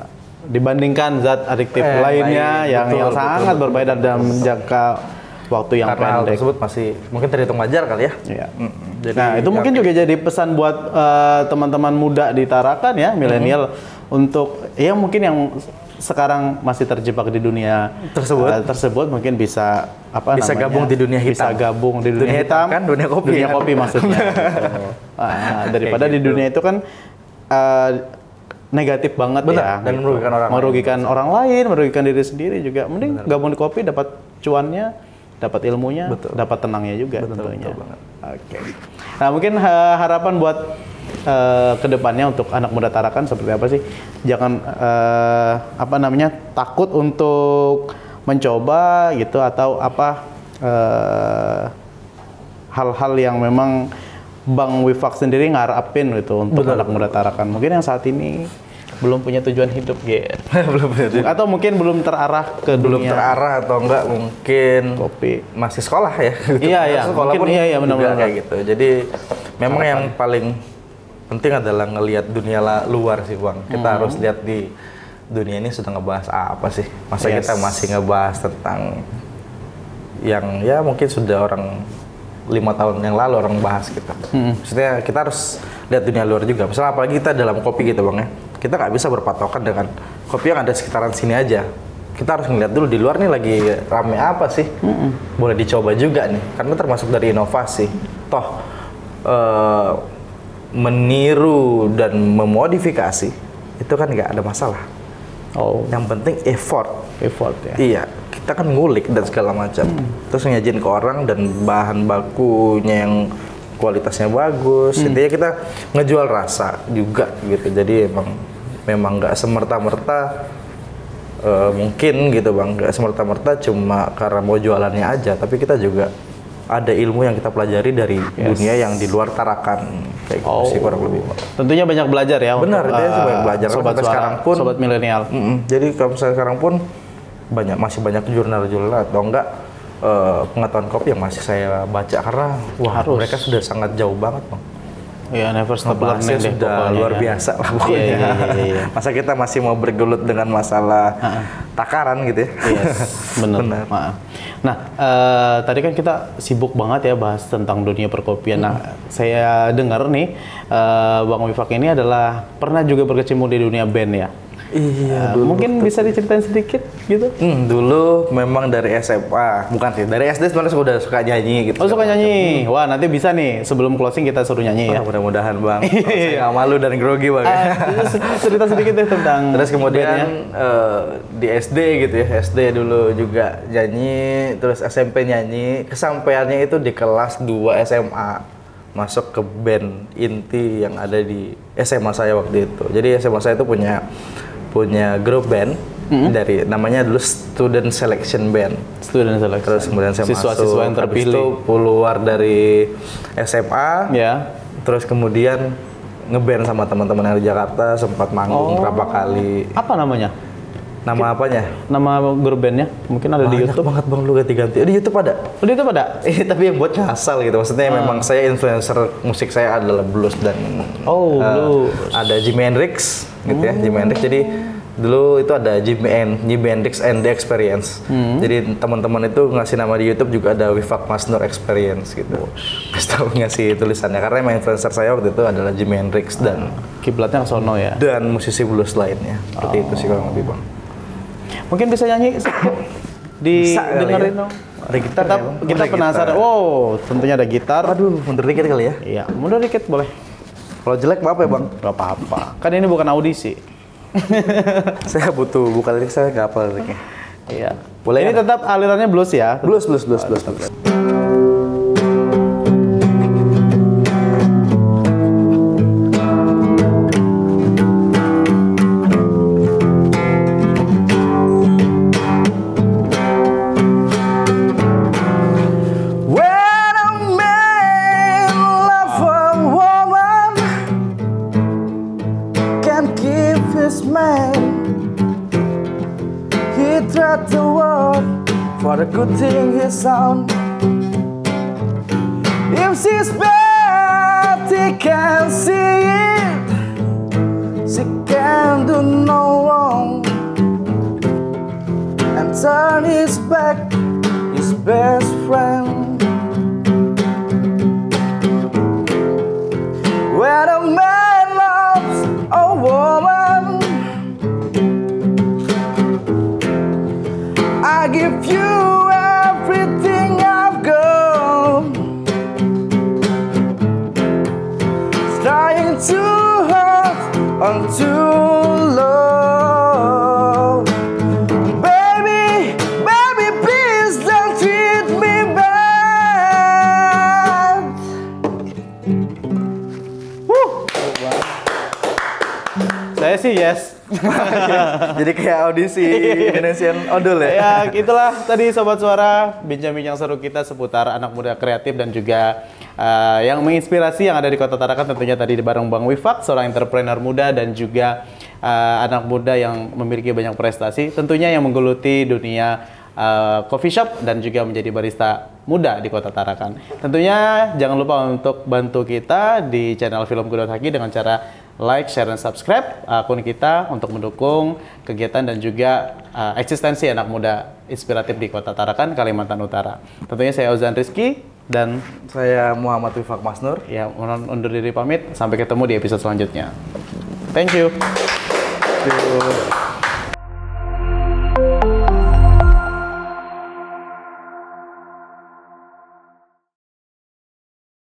dibandingkan zat adiktif lainnya yang sangat berbeda dalam jangka waktu yang karena hal pendek. tersebut masih mungkin terhitung wajar kali ya. Iya. Nah, itu mungkin juga jadi pesan buat teman-teman muda di Tarakan ya, milenial untuk ya mungkin yang sekarang masih terjebak di dunia tersebut mungkin bisa bisa gabung di dunia hitam. Bisa gabung di dunia hitam kan dunia kopi. Dunia kopi maksudnya. Gitu. Daripada di dunia itu kan negatif banget. Benar, dan gitu. merugikan orang lain, merugikan diri sendiri juga. Mending gabung di kopi dapat cuannya, dapat ilmunya, dapat tenangnya juga tentunya. Oke. Nah, mungkin harapan buat kedepannya untuk anak muda Tarakan seperti apa sih? Jangan takut untuk mencoba gitu atau hal-hal yang memang Bang Wifak sendiri ngarapin gitu untuk anak muda Tarakan. Mungkin yang saat ini belum punya tujuan hidup gitu. Belum punya tujuan. Atau mungkin belum terarah ke belum dunia. Terarah atau enggak mungkin kopi. Masih sekolah ya. Iya, sekolah mungkin pun benar-benar kayak gitu. Jadi memang yang paling penting adalah ngelihat dunia luar sih Bang. Kita harus lihat di dunia ini sudah ngebahas apa sih. Masa kita masih ngebahas tentang yang ya mungkin sudah orang 5 tahun yang lalu orang bahas gitu. Maksudnya kita harus lihat dunia luar juga. Misalnya apalagi kita dalam kopi gitu Bang ya. Kita nggak bisa berpatokan dengan kopi yang ada sekitaran sini aja. Kita harus ngeliat dulu di luar nih lagi rame apa sih. Boleh dicoba juga nih. Karena termasuk dari inovasi. Toh meniru dan memodifikasi itu kan nggak ada masalah. Yang penting effort ya. Iya, kita kan ngulik dan segala macam. Terus ngajin ke orang dan bahan bakunya yang kualitasnya bagus. Intinya kita ngejual rasa juga gitu. Jadi memang nggak semerta-merta mungkin gitu Bang, nggak semerta-merta cuma karena mau jualannya aja, tapi kita juga ada ilmu yang kita pelajari dari dunia yang di luar Tarakan kayak gitu sih kurang lebih. Tentunya banyak belajar ya. Benar, dia sih banyak belajar. Sobat suara, sekarang pun, sobat milenial. Jadi kalau sekarang pun masih banyak jurnal-jurnal atau enggak pengetahuan kopi yang masih saya baca karena mereka sudah sangat jauh banget Bang. Iya, never stop learning deh sudah luar biasa lah pokoknya. Iya. Masa kita masih mau bergelut dengan masalah takaran gitu ya? Benar. Nah, tadi kan kita sibuk banget ya bahas tentang dunia perkopian. Nah, saya dengar nih Bang Wifak ini adalah pernah juga berkecimpung di dunia band ya? Iya, mungkin bisa diceritain sedikit gitu? Dulu memang dari SMA, bukan sih, dari SD sebenarnya sudah suka nyanyi gitu. Oh, suka nyanyi. Wah, nanti bisa nih sebelum closing kita suruh nyanyi ya. Mudah-mudahan Bang. Saya nggak malu dan grogi Bang. Cerita sedikit deh tentang. Terus kemudian di SD gitu ya, SD dulu juga nyanyi, terus SMP nyanyi. Kesampaiannya itu di kelas 2 SMA. Masuk ke band inti yang ada di SMA saya waktu itu. Jadi SMA saya itu punya grup band dari namanya dulu Student Selection Band. Student Selection. Terus kemudian saya siswa-siswa yang terpilih. Habis itu keluar dari SMA. Ya. Terus kemudian ngeband sama teman-teman yang di Jakarta, sempat manggung berapa kali. Apa namanya? Nama apanya? Nama grup bandnya? Mungkin ada di YouTube. Banget Bang, lu ganti-ganti. Di YouTube ada? Di YouTube ada? Tapi yang buat ngasal gitu. Maksudnya memang saya influencer musik saya adalah blues dan blues. Ada Jimi Hendrix gitu ya, Jimi Hendrix. Jadi dulu itu ada Jimi Hendrix and the Experience. Jadi teman-teman itu ngasih nama di YouTube juga ada Wifak Masnur Experience gitu. Tahu ngasih tulisannya karena emang influencer saya waktu itu adalah Jimi Hendrix dan kiblatnya ke sono ya. Dan musisi blues lainnya. Seperti itu sih kurang lebih Bang. Mungkin bisa nyanyi dengerin dong. Ada gitar kita penasaran. Wow, tentunya ada gitar. Aduh, mundur dikit kali ya? Iya, mundur dikit boleh. Kalau jelek maaf ya Bang? Gak apa-apa. Kan ini bukan audisi. Saya butuh buka lirik, saya nggak hafal liriknya. Iya. Boleh. Ini tetap alirannya blues ya? Blues. God for the good thing He sound. If she's bad, He can see it. She can do no wrong and turn His back, His best friend. When a man loves a woman, I give you everything I've got. Trying to hurt unto love. Baby, baby, please don't treat me bad. Saya sih yes. Jadi kayak audisi Indonesian Idol ya? Ya, itulah tadi Sobat Suara, bincang-bincang seru kita seputar anak muda kreatif dan juga yang menginspirasi yang ada di Kota Tarakan. Tentunya tadi bareng Bang Wifak, seorang entrepreneur muda dan juga anak muda yang memiliki banyak prestasi. Tentunya yang menggeluti dunia coffee shop dan juga menjadi barista muda di Kota Tarakan. Tentunya jangan lupa untuk bantu kita di channel Film Kudot Haki dengan cara like, share, dan subscribe akun kita untuk mendukung kegiatan dan juga eksistensi anak muda inspiratif di Kota Tarakan, Kalimantan Utara. Tentunya saya Ozan Rizky dan saya Muhammad Wifak Masnur. Ya, undur diri pamit. Sampai ketemu di episode selanjutnya. Thank you. Thank you.